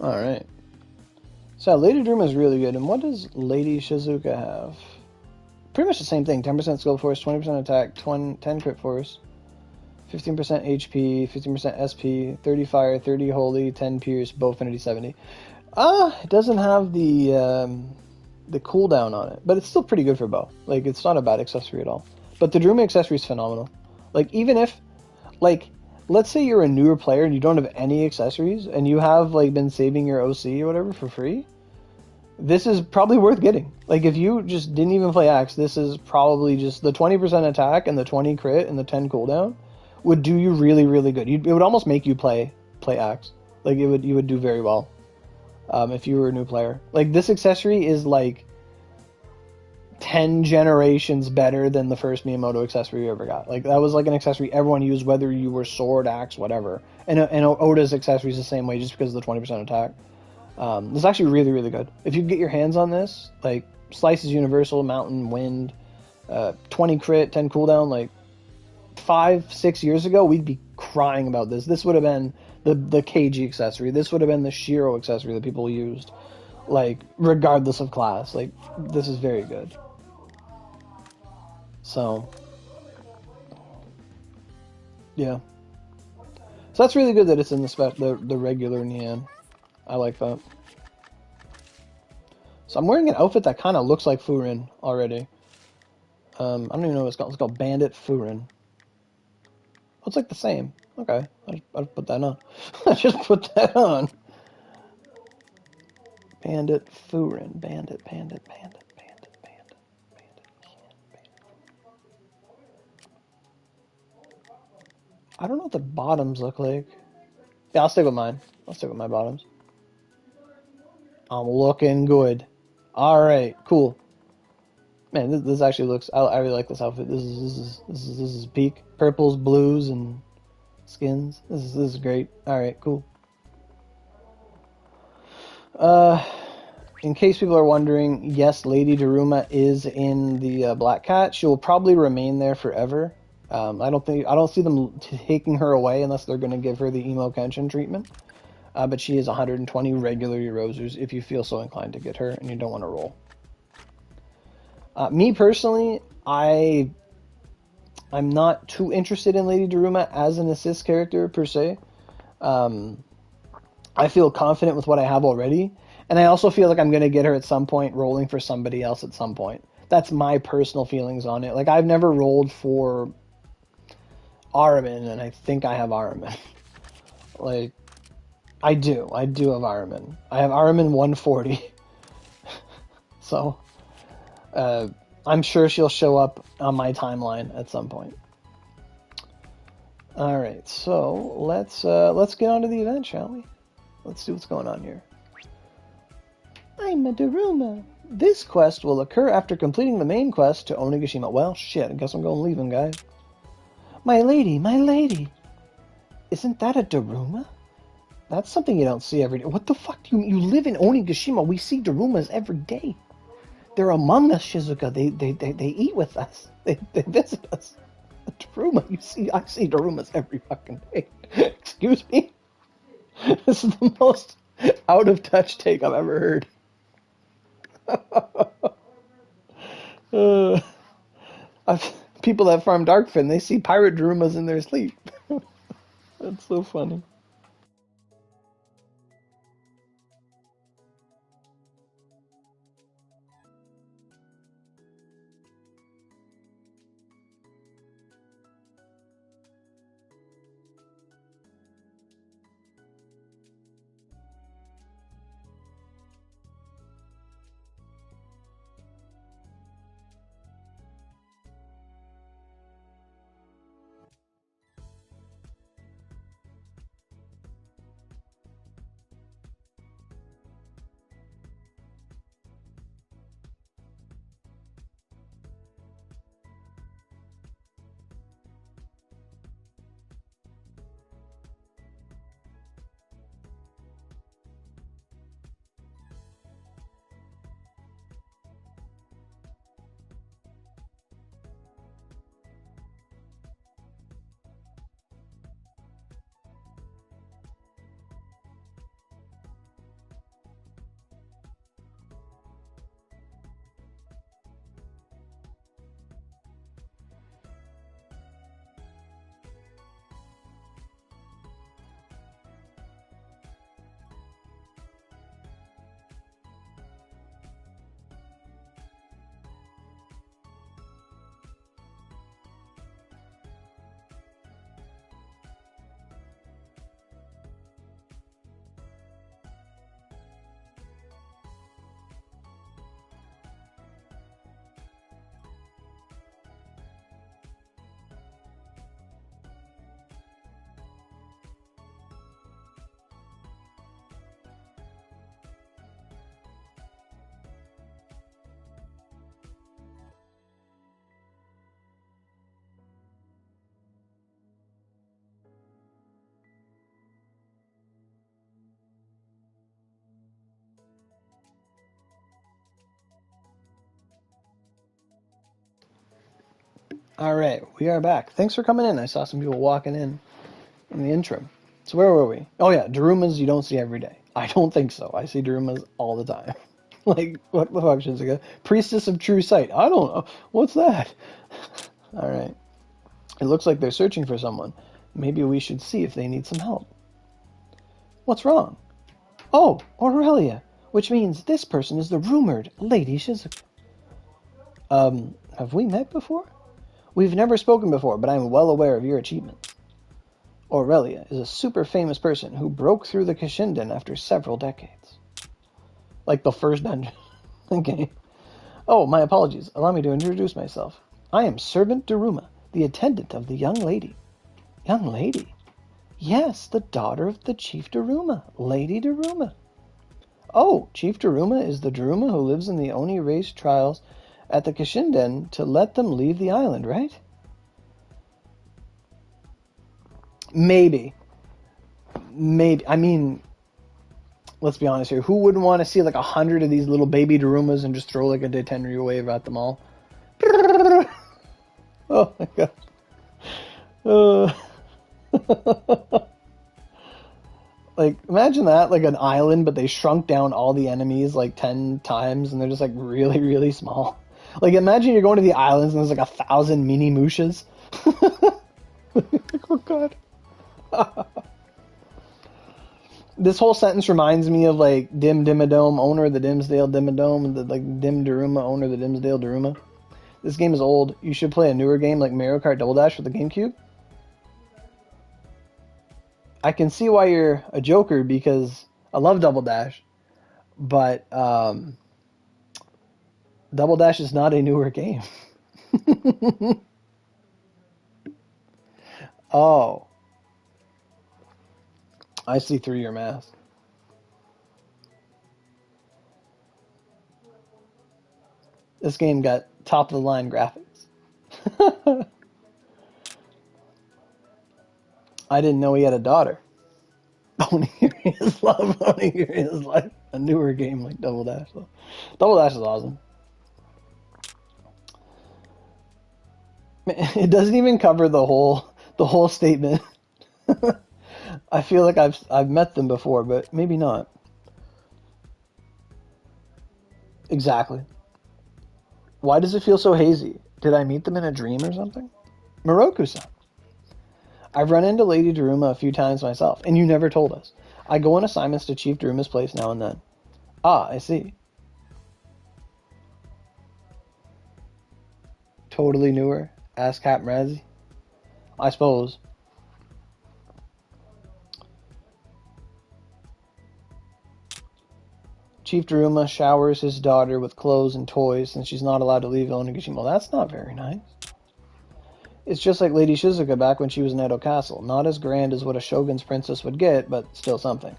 Alright. So Lady Daruma is really good. And what does Lady Shizuka have? Pretty much the same thing. 10% skill force, 20% attack, 10 crit force, 15% HP, 15% SP, 30 fire, 30 holy, 10 pierce, bow affinity 70. It doesn't have the cooldown on it, but it's still pretty good for bow. Like, it's not a bad accessory at all. But the Daruma accessory is phenomenal. Like, even if, like, let's say you're a newer player and you don't have any accessories and you have, like, been saving your OC or whatever for free, this is probably worth getting. Like, if you just didn't even play Axe, this is probably just the 20% attack and the 20 crit and the 10 cooldown would do you really, really good. It would almost make you play Axe. Like, you would do very well if you were a new player. Like, this accessory is like 10 generations better than the first Miyamoto accessory you ever got. Like, that was like an accessory everyone used, whether you were sword, axe, whatever. And Oda's accessory is the same way, just because of the 20% attack. This is actually really, really good. If you get your hands on this, like, Slice is universal, Mountain, Wind, 20 crit, 10 cooldown, like, 5-6 years ago, we'd be crying about this. This would have been the Keiji accessory. This would have been the Shiro accessory that people used, like, regardless of class. Like, this is very good. So, yeah. So that's really good that it's in the regular Nian. I like that. So I'm wearing an outfit that kind of looks like Furin already. I don't even know what it's called. It's called Bandit Furin. Oh, it's like the same. Okay, I'll put that on. I just put that on. Bandit Furin. Bandit. I don't know what the bottoms look like. Yeah, I'll stick with mine. I'll stick with my bottoms. I'm looking good. Alright, cool. Man, this actually looks... I really like this outfit. This is peak. Purples, blues, and skins. This is great. Alright, cool. In case people are wondering, yes, Lady Daruma is in the Black Cat. She will probably remain there forever. I don't see them taking her away unless they're going to give her the Emo Kenshin treatment. But she is 120 regular Eurosers if you feel so inclined to get her and you don't want to roll. Me personally, I'm not too interested in Lady Daruma as an assist character per se. I feel confident with what I have already, and I also feel like I'm going to get her at some point rolling for somebody else at some point. That's my personal feelings on it. Like, I've never rolled for Aramin, and I think I have Aramin. Like, I do have Aramin. I have Aramin 140. So, I'm sure she'll show up on my timeline at some point. Alright, so let's get on to the event, shall we? Let's see what's going on here. I'm a Daruma. This quest will occur after completing the main quest to Onigashima. Well, shit, I guess I'm going to leave him, guys. My lady. Isn't that a Daruma? That's something you don't see every day. What the fuck? You live in Onigashima. We see Darumas every day. They're among us, Shizuka. They eat with us. They visit us. Daruma, I see Darumas every fucking day. Excuse me? This is the most out of touch take I've ever heard. uh, People that farm Darkfin, they see pirate Darumas in their sleep. That's so funny. All right, we are back. Thanks for coming in. I saw some people walking in the interim. So where were we? Oh yeah, Darumas you don't see every day. I don't think so. I see Darumas all the time. Like, what the fuck is it? Priestess of True Sight. I don't know. What's that? All right. It looks like they're searching for someone. Maybe we should see if they need some help. What's wrong? Oh, Aurelia. Which means this person is the rumored Lady Shizuka. Have we met before? We've never spoken before, but I'm well aware of your achievements. Aurelia is a super famous person who broke through the Kishinden after several decades. Like the first dungeon. Okay. Oh, my apologies. Allow me to introduce myself. I am Servant Daruma, the attendant of the young lady. Young lady? Yes, the daughter of the Chief Daruma, Lady Daruma. Oh, Chief Daruma is the Daruma who lives in the Oni race trials at the Kishinden to let them leave the island, right? Maybe. I mean, let's be honest here. Who wouldn't want to see like 100 of these little baby Darumas and just throw like a Detenryu wave at them all? Oh my god. Like, imagine that, like an island, but they shrunk down all the enemies like 10 times and they're just like really, really small. Like, imagine you're going to the islands and there's like 1,000 mini Mushas. Oh god. This whole sentence reminds me of like Dim Dimmadome, owner of the Dimsdale Dimmadome, and the like Dim Daruma, owner of the Dimsdale Daruma. This game is old. You should play a newer game like Mario Kart Double Dash for the GameCube. I can see why you're a joker because I love Double Dash, but Double Dash is not a newer game. Oh, I see through your mask. This game got top of the line graphics. I didn't know he had a daughter. Onigiri is love. Onigiri is like a newer game like Double Dash. Though. Double Dash is awesome. It doesn't even cover the whole statement. I feel like I've met them before, but maybe not. Exactly. Why does it feel so hazy? Did I meet them in a dream or something? Moroku-san. I've run into Lady Daruma a few times myself, and you never told us. I go on assignments to Chief Daruma's place now and then. Ah, I see. Totally newer. Ask Captain Razzie. I suppose. Chief Daruma showers his daughter with clothes and toys since she's not allowed to leave Onigashima. Well, that's not very nice. It's just like Lady Shizuka back when she was in Edo Castle. Not as grand as what a shogun's princess would get, but still something.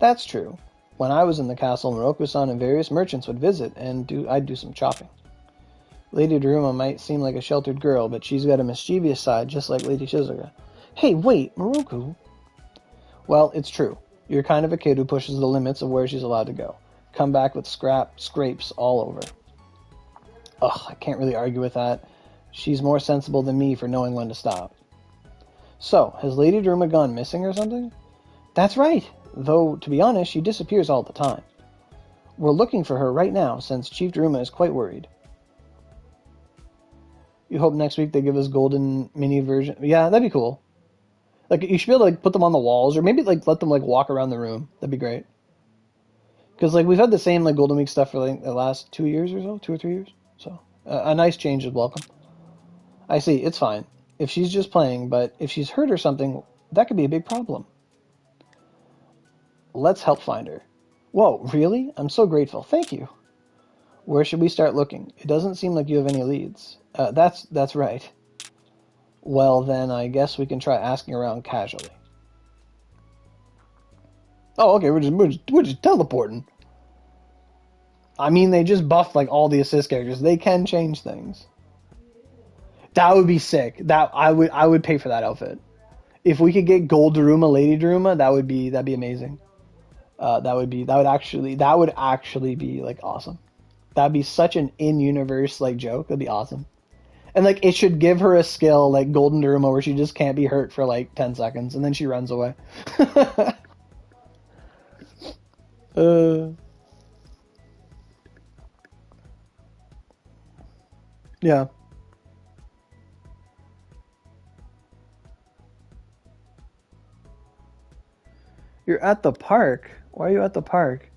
That's true. When I was in the castle, Moroku-san and various merchants would visit, and I'd do some chopping. Lady Daruma might seem like a sheltered girl, but she's got a mischievous side, just like Lady Shizuka. Hey, wait, Moroku? Well, it's true. You're kind of a kid who pushes the limits of where she's allowed to go. Come back with scrapes all over. Ugh, I can't really argue with that. She's more sensible than me for knowing when to stop. So, has Lady Daruma gone missing or something? That's right, though, to be honest, she disappears all the time. We're looking for her right now, since Chief Daruma is quite worried. You hope next week they give us golden mini version? Yeah, that'd be cool. Like, you should be able to, like, put them on the walls, or maybe, like, let them, like, walk around the room. That'd be great. Because, like, we've had the same, like, Golden Week stuff for, like, the last 2 years or so, 2 or 3 years. So, a nice change is welcome. I see, it's fine. If she's just playing, but if she's hurt or something, that could be a big problem. Let's help find her. Whoa, really? I'm so grateful. Thank you. Where should we start looking? It doesn't seem like you have any leads. That's right. Well, then I guess we can try asking around casually. Oh, okay, we're just teleporting. I mean, they just buffed like all the assist characters. They can change things. That would be sick. That I would pay for that outfit. If we could get Gold Daruma, Lady Daruma, that'd be amazing. That would actually be like awesome. That'd be such an in-universe like joke. That'd be awesome. And like it should give her a skill like Golden Daruma where she just can't be hurt for like 10 seconds and then she runs away. Yeah. You're at the park. Why are you at the park?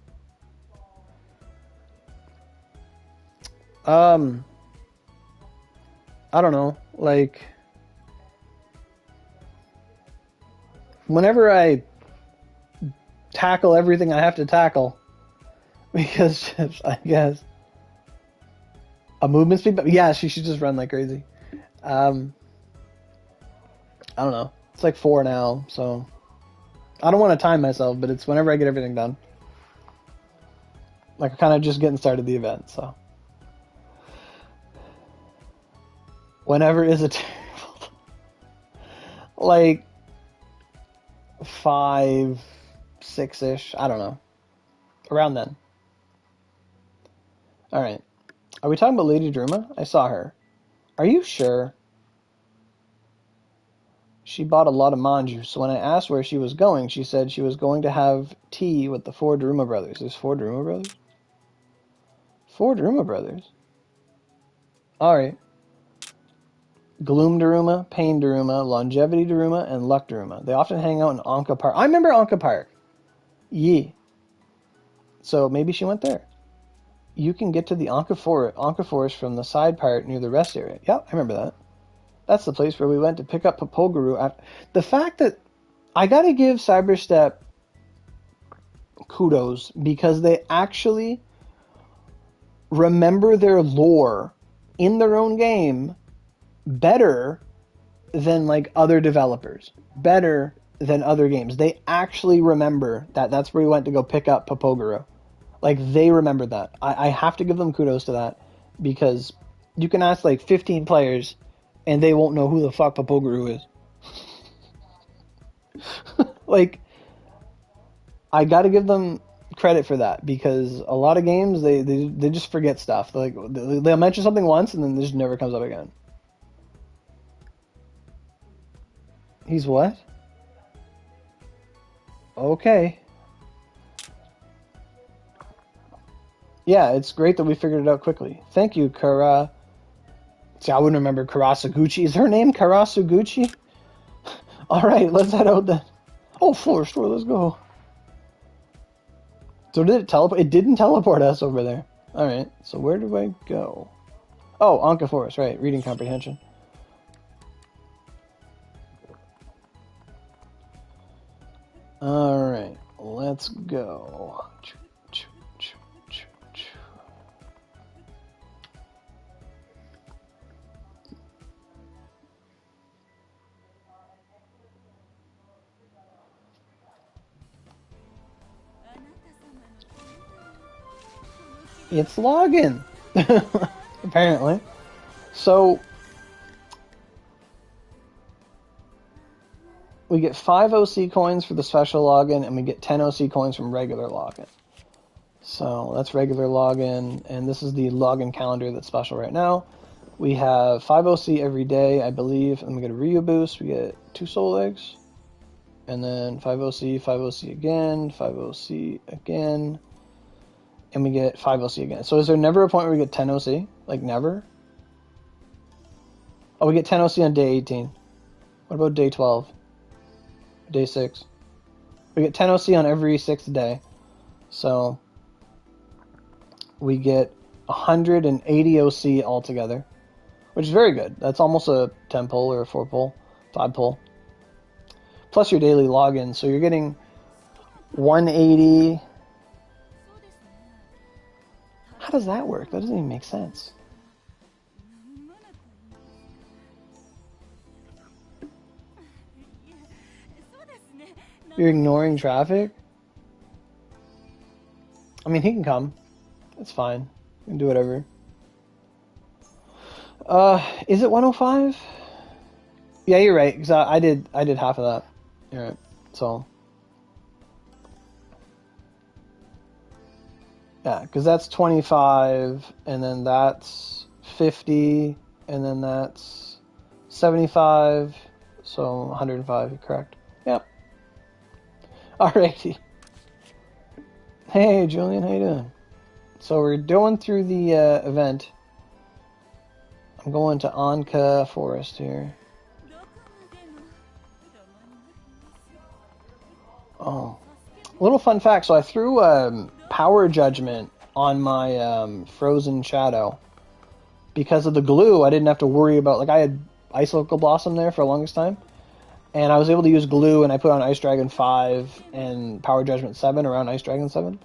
Um, I don't know. Like, whenever I tackle everything I have to tackle, because I guess a movement speed, but yeah, she should just run like crazy. I don't know. It's like 4 now, so I don't want to time myself, but it's whenever I get everything done. Like, I'm kind of just getting started the event, so. Whenever is a terrible. Like, 5, 6-ish. I don't know. Around then. Alright. Are we talking about Lady Daruma? I saw her. Are you sure? She bought a lot of manju, so when I asked where she was going, she said she was going to have tea with the 4 Daruma brothers. There's 4 Daruma brothers? 4 Daruma brothers? Alright. Gloom Daruma, Pain Daruma, Longevity Daruma, and Luck Daruma. They often hang out in Anka Park. I remember Anka Park. Yee. So maybe she went there. You can get to the Anka Forest from the side part near the rest area. Yep, I remember that. That's the place where we went to pick up Popoguru. The fact that I gotta give Cyberstep kudos because they actually remember their lore in their own game better than like other developers, better than other games. They actually remember that that's where we went to go pick up Popoguru. Like, they remember that. I have to give them kudos to that because you can ask like 15 players and they won't know who the fuck Popoguru is. Like, I gotta give them credit for that because a lot of games they just forget stuff. Like, they'll mention something once and then it just never comes up again. He's what? Okay. Yeah, it's great that we figured it out quickly. Thank you, Kara. See, I wouldn't remember Karasuguchi. Is her name Karasuguchi? Alright, let's head out then. Oh, floor store, let's go. So did it teleport? It didn't teleport us over there. Alright, so where do I go? Oh, Anka Forest, right. Reading comprehension. Alright, let's go. It's login, apparently. So we get 5 OC coins for the special login, and we get 10 OC coins from regular login. So that's regular login, and this is the login calendar that's special right now. We have 5 OC every day, I believe, and we get a Ryu boost. We get 2 soul eggs, and then 5 OC, 5 OC again, 5 OC again. And we get 5 OC again. So is there never a point where we get 10 OC? Like, never? Oh, we get 10 OC on day 18. What about day 12? Day 6? We get 10 OC on every 6th day. So we get 180 OC altogether, which is very good. That's almost a 10 pull or a 4 pull, 5 pull. Plus your daily login. So you're getting 180... How does that work? That doesn't even make sense. You're ignoring traffic? I mean, he can come. It's fine. You can do whatever. Is it 105? Yeah, you're right. Cause I did half of that. You're right. So... Yeah, because that's 25, and then that's 50, and then that's 75, so 105, correct? Yep. Alrighty. Hey, Julian, how you doing? So we're going through the event. I'm going to Anka Forest here. Oh. Little fun fact, so I threw Power Judgment on my Frozen Shadow. Because of the glue, I didn't have to worry about, like, I had Icicle Blossom there for the longest time. And I was able to use glue, and I put on Ice Dragon 5 and Power Judgment 7 around Ice Dragon 7.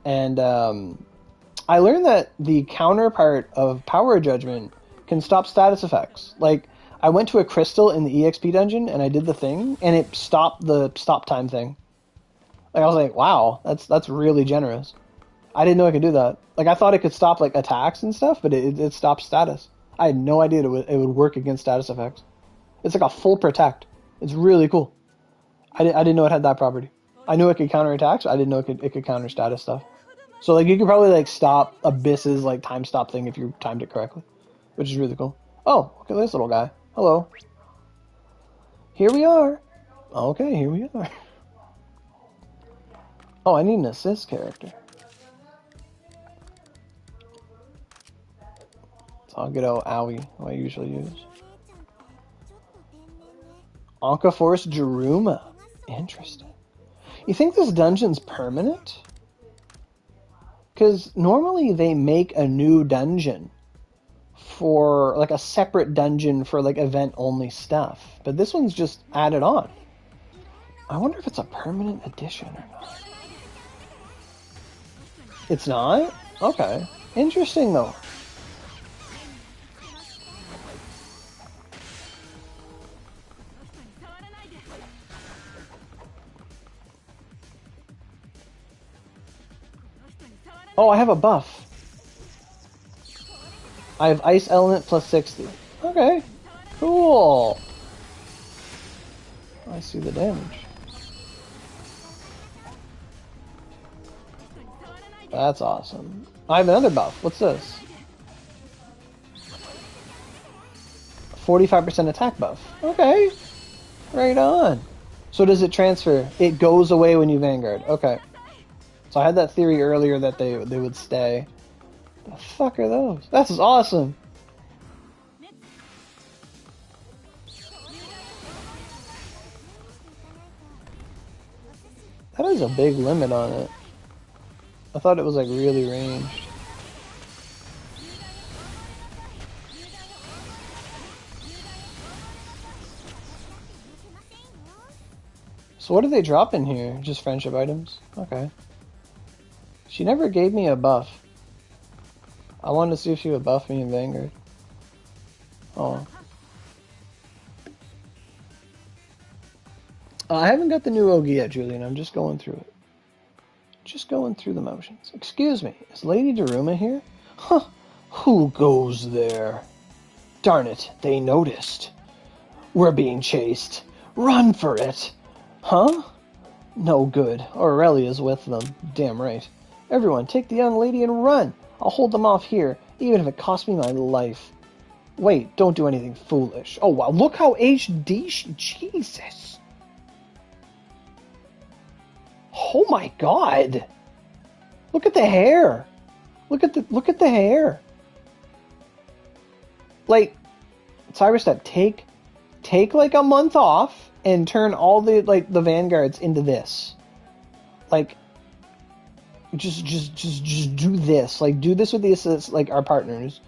And I learned that the counterpart of Power Judgment can stop status effects. Like, I went to a crystal in the EXP dungeon, and I did the thing, and it stopped the stop time thing. Like, I was like, wow, that's really generous. I didn't know I could do that. Like, I thought it could stop, like, attacks and stuff, but it stopped status. I had no idea it would work against status effects. It's like a full protect. It's really cool. I didn't know it had that property. I knew it could counter attacks, but I didn't know it could counter status stuff. So, like, you could probably, like, stop Abyss's, like, time stop thing if you timed it correctly, which is really cool. Oh, look at this little guy. Hello. Here we are. Okay, here we are. Oh, I need an assist character. So I'll get out Owie, who I usually use. Anka Forest Daruma. Interesting. You think this dungeon's permanent? Because normally they make a new dungeon for, like, a separate dungeon for, like, event-only stuff. But this one's just added on. I wonder if it's a permanent addition or not. It's not? Okay. Interesting, though. Oh, I have a buff. I have Ice Element plus 60. Okay. Cool. I see the damage. That's awesome. I have another buff. What's this? 45% attack buff. Okay. Right on. So does it transfer? It goes away when you Vanguard. Okay. So I had that theory earlier that they would stay. The fuck are those? That's awesome. That is a big limit on it. I thought it was like really ranged. So what do they drop in here? Just friendship items? Okay. She never gave me a buff. I wanted to see if she would buff me in Vanguard. Oh. I haven't got the new Ogi yet, Julian. I'm just going through it. Just going through the motions. Excuse me, is Lady Daruma here? Huh. Who goes there? Darn it, they noticed. We're being chased. Run for it. Huh? No good. Aurelia's with them. Damn right. Everyone, take the young lady and run. I'll hold them off here, even if it costs me my life. Wait, don't do anything foolish. Oh, wow, look how HD she... Jesus. Oh my god. Look at the hair. Look at the hair. Like, Cyrus Step, take like a month off and turn all the the vanguards into this. Like, just do this. Like, do this with the assists, like our partners.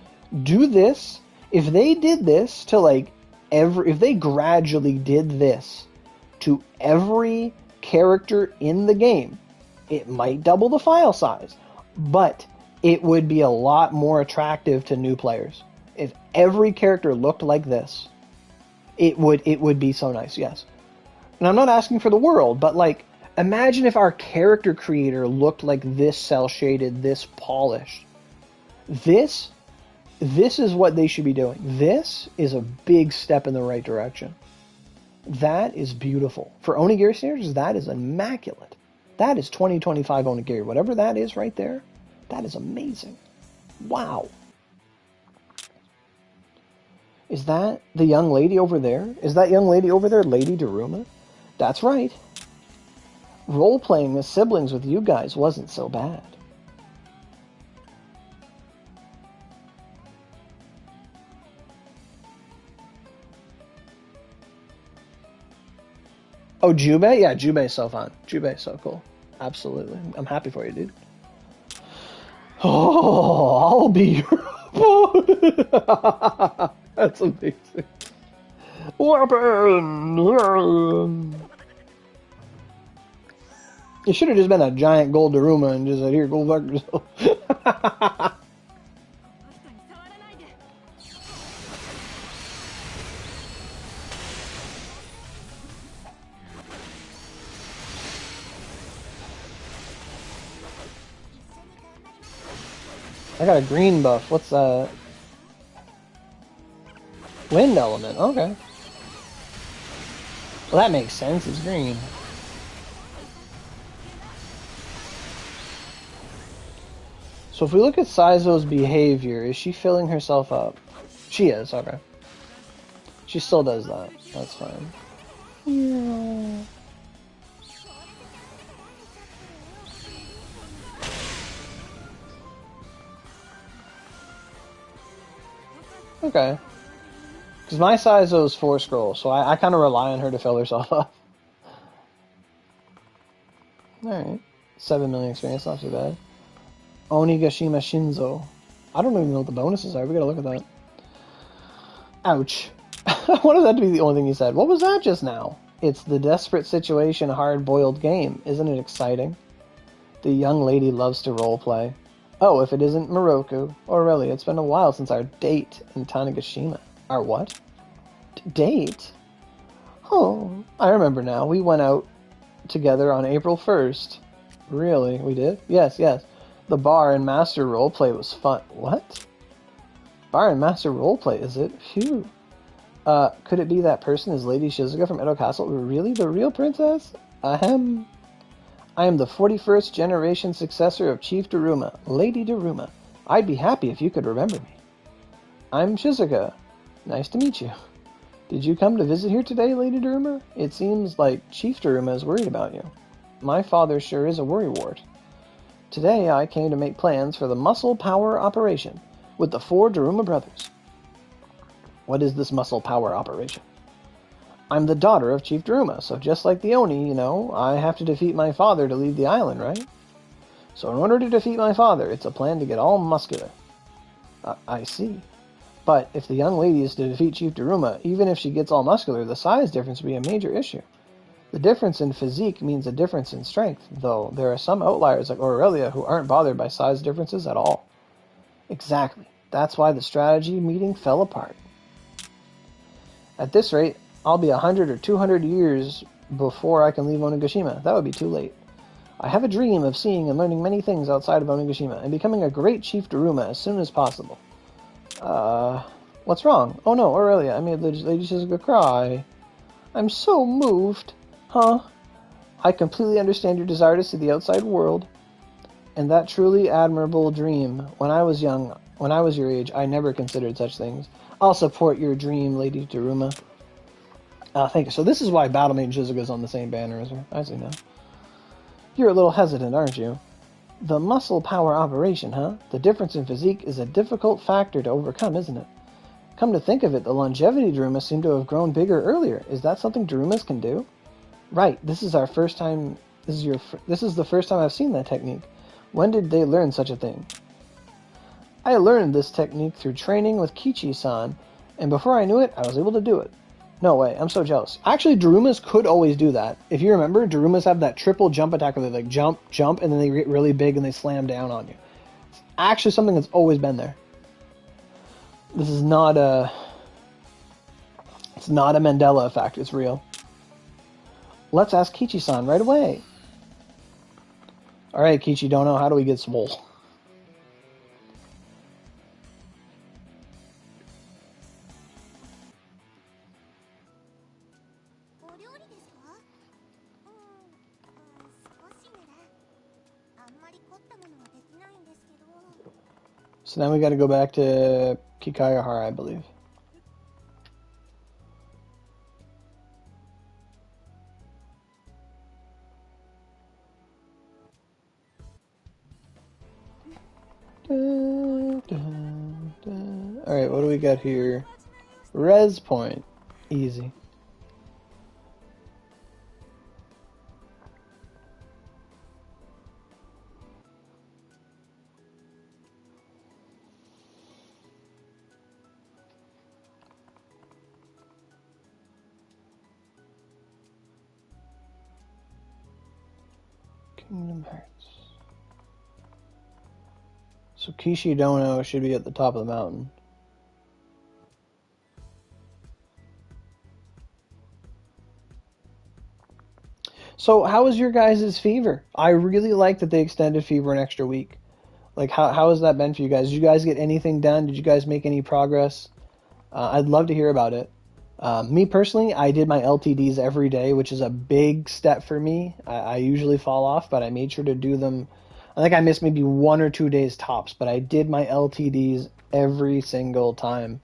Do this. If they did this to if they gradually did this to every character in the game, it might double the file size, but it would be a lot more attractive to new players. If every character looked like this, it would be so nice, yes. And I'm not asking for the world, but like, imagine if our character creator looked like this cell shaded, this polished. This is what they should be doing. This is a big step in the right direction. That is beautiful. For Onigiri standards, that is immaculate. That is 2025 Onigiri. Whatever that is right there, that is amazing. Wow. Is that the young lady over there? Is that young lady over there Lady Daruma? That's right. Role-playing as siblings with you guys wasn't so bad. Oh, Jubei? Yeah, Jubei's so fun. Jubei's so cool. Absolutely. I'm happy for you, dude. Oh, I'll be your opponent. That's amazing. Weapon! It should have just been a giant gold Daruma and just said, here, go fuck yourself. I got a green buff. What's that? Wind element. Okay. Well, that makes sense. It's green. So if we look at Saizo's behavior, is she filling herself up? She is. Okay. She still does that. That's fine. Yeah. Okay. Because my Saizo is 4 scroll, so I kind of rely on her to fill herself up. Alright. 7 million experience, not too bad. Onigashima Shinzo. I don't even know what the bonuses are. We gotta look at that. Ouch. I wanted that to be the only thing you said. What was that just now? It's the desperate situation, hard-boiled game. Isn't it exciting? The young lady loves to roleplay. Oh, if it isn't Moroku. Aurelia, it's been a while since our date in Tanegashima. Our what? Date? Oh, I remember now. We went out together on April 1st. Really? We did? Yes, yes. The bar and master roleplay was fun. What? Bar and master roleplay, is it? Phew. Could it be that person is Lady Shizuka from Edo Castle? Really? The real princess? Ahem. I am the 41st generation successor of Chief Daruma, Lady Daruma. I'd be happy if you could remember me. I'm Shizuka. Nice to meet you. Did you come to visit here today, Lady Daruma? It seems like Chief Daruma is worried about you. My father sure is a worrywart. Today I came to make plans for the muscle power operation with the 4 Daruma brothers. What is this muscle power operation? I'm the daughter of Chief Daruma, so just like the Oni, you know, I have to defeat my father to leave the island, right? So in order to defeat my father, it's a plan to get all muscular. I see. But if the young lady is to defeat Chief Daruma, even if she gets all muscular, the size difference would be a major issue. The difference in physique means a difference in strength, though there are some outliers like Aurelia who aren't bothered by size differences at all. Exactly. That's why the strategy meeting fell apart. At this rate, I'll be 100 or 200 years before I can leave Onigashima. That would be too late. I have a dream of seeing and learning many things outside of Onigashima and becoming a great Chief Daruma as soon as possible. What's wrong? Oh no, Aurelia, I made Lady Shizuka cry. I'm so moved. Huh? I completely understand your desire to see the outside world. And that truly admirable dream. When I was your age, I never considered such things. I'll support your dream, Lady Daruma. Thank you. So this is why Battle Maid Shizuka's on the same banner as her. I see now. You're a little hesitant, aren't you? The muscle power operation, huh? The difference in physique is a difficult factor to overcome, isn't it? Come to think of it, the longevity Daruma seem to have grown bigger earlier. Is that something Darumas can do? Right. This is our first time. This is the first time I've seen that technique. When did they learn such a thing? I learned this technique through training with Kichi-san, and before I knew it, I was able to do it. No way, I'm so jealous. Actually, Darumas could always do that. If you remember, Darumas have that triple jump attack where they like jump, and then they get really big and they slam down on you. It's actually something that's always been there. This is not a... It's not a Mandela effect, it's real. Let's ask Kichi-san right away. Alright, Kichi, don't know, how do we get swole? So now we got to go back to Kikayahara, I believe. Alright, what do we got here? Res point. Easy. Kingdom Hearts. So Kishi Dono should be at the top of the mountain. So how is your guys' fever? I really like that they extended fever an extra week. Like, how has that been for you guys? Did you guys get anything done? Did you guys make any progress? I'd love to hear about it. Me personally, I did my LTDs every day, which is a big step for me. I usually fall off, but I made sure to do them. I think I missed maybe 1 or 2 days tops, but I did my LTDs every single time.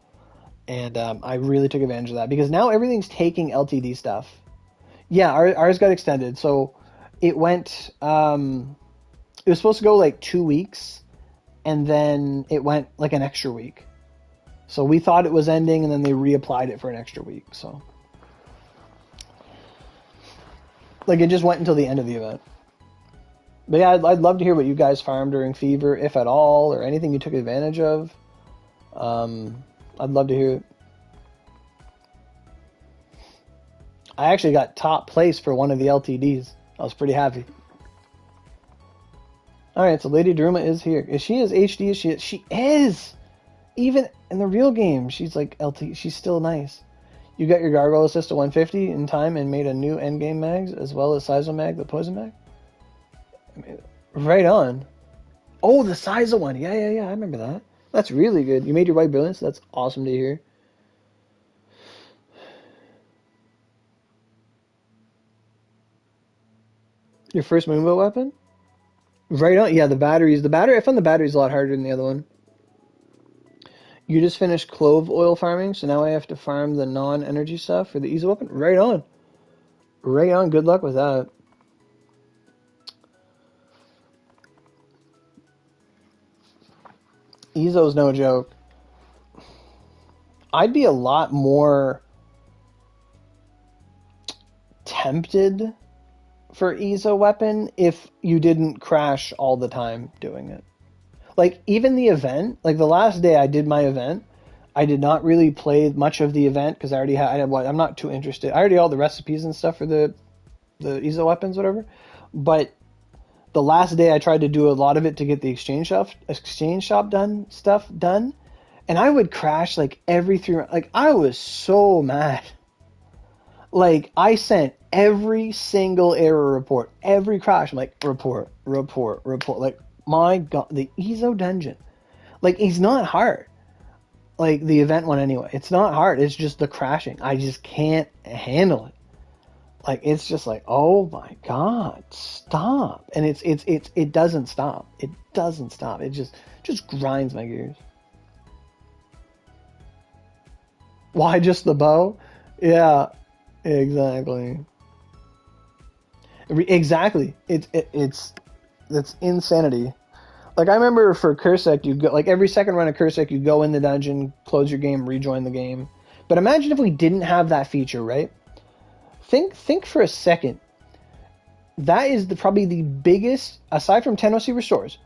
And I really took advantage of that, because now everything's taking LTD stuff. Yeah, ours got extended. So it went, it was supposed to go like 2 weeks, and then it went like an extra week. So we thought it was ending, and then they reapplied it for an extra week. So, like, it just went until the end of the event. But yeah, I'd love to hear what you guys farmed during Fever, if at all, or anything you took advantage of. I'd love to hear it. I actually got top place for one of the LTDs. I was pretty happy. Alright, so Lady Daruma is here. Is she as HD as she is? She is! Even in the real game, she's like LT. She's still nice. You got your Gargoyle Assist to 150 in time and made a new endgame mags, as well as Sizo Mag, the Poison Mag? Right on. Oh, the Sizo one. Yeah, I remember that. That's really good. You made your White Brilliance. That's awesome to hear. Your first Moonbow weapon? Right on. Yeah, the batteries. I found the batteries a lot harder than the other one. You just finished clove oil farming, so now I have to farm the non-energy stuff for the Ezo weapon? Right on. Right on. Good luck with that. Ezo's no joke. I'd be a lot more tempted for Ezo weapon if you didn't crash all the time doing it. Like, even the event, like the last day I did my event, I did not really play much of the event because I already had, I'm not too interested. I already had all the recipes and stuff for the Ezo weapons, whatever. But the last day I tried to do a lot of it to get the exchange shop stuff done, and I would crash like every 3 rounds. Like, I was so mad. Like, I sent every single error report, every crash. I'm like, report. Like, my God, the Ezo dungeon. Like, it's not hard. Like, the event one anyway. It's not hard. It's just the crashing. I just can't handle it. Like, it's just like, oh my God, stop. And it doesn't stop. It doesn't stop. It just grinds my gears. Why just the bow? Yeah, exactly. Exactly. It's insanity. Like, I remember for Cursec, you'd go, like, every second run of Cursec, you'd go in the dungeon, close your game, rejoin the game. But imagine if we didn't have that feature, right? Think for a second. That is probably the biggest, aside from 10OC restores,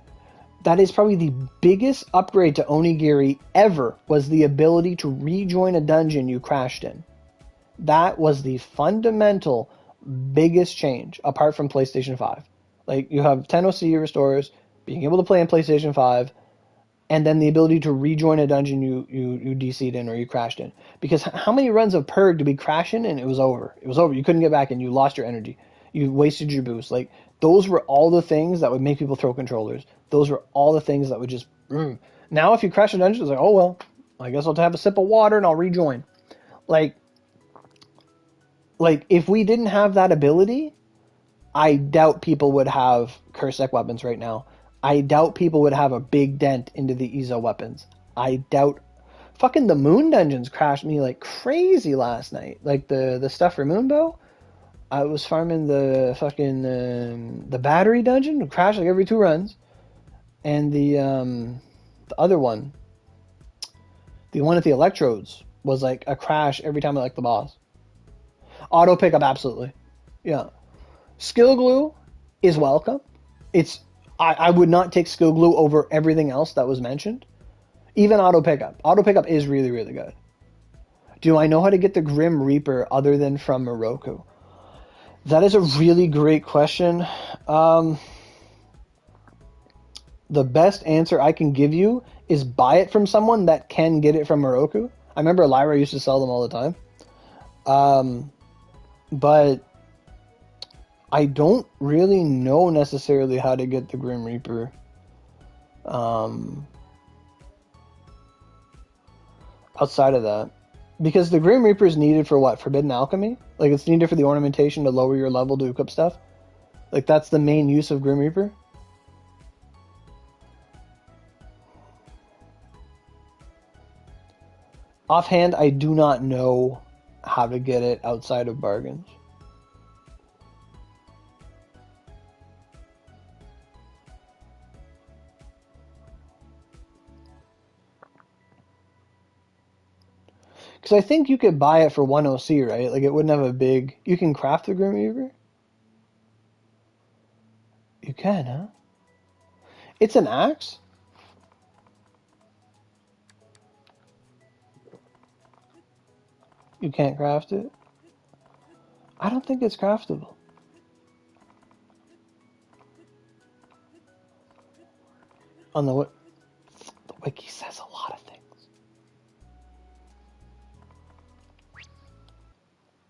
that is probably the biggest upgrade to Onigiri ever, was the ability to rejoin a dungeon you crashed in. That was the fundamental biggest change, apart from PlayStation 5. Like, you have 10OC restores, being able to play on PlayStation 5, and then the ability to rejoin a dungeon you DC'd in or you crashed in. Because how many runs of Purg did we crash in and it was over? It was over. You couldn't get back in. You lost your energy. You wasted your boost. Like, those were all the things that would make people throw controllers. Those were all the things that would just... Now, if you crash a dungeon, it's like, oh, well, I guess I'll have a sip of water and I'll rejoin. Like, if we didn't have that ability, I doubt people would have Cursec weapons right now. I doubt people would have a big dent into the Ezo weapons. I doubt... Fucking the Moon dungeons crashed me like crazy last night. Like, the stuff for Moonbow, I was farming the fucking... the battery dungeon would crash like every 2 runs. And the other one, the one at the electrodes, was like a crash every time I like the boss. Auto pickup, absolutely. Yeah. Skill glue is welcome. I would not take skill glue over everything else that was mentioned. Even auto pickup. Auto pickup is really, really good. Do I know how to get the Grim Reaper other than from Moroku? That is a really great question. The best answer I can give you is buy it from someone that can get it from Moroku. I remember Lyra used to sell them all the time. But I don't really know necessarily how to get the Grim Reaper. Outside of that. Because the Grim Reaper is needed for what? Forbidden Alchemy? Like, it's needed for the ornamentation to lower your level to equip stuff? Like, that's the main use of Grim Reaper? Offhand, I do not know how to get it outside of bargains. Because I think you could buy it for 1 OC, right? Like, it wouldn't have a big... You can craft the Grim Reaper? You can, huh? It's an axe? You can't craft it? I don't think it's craftable. On the wiki says a lot of things.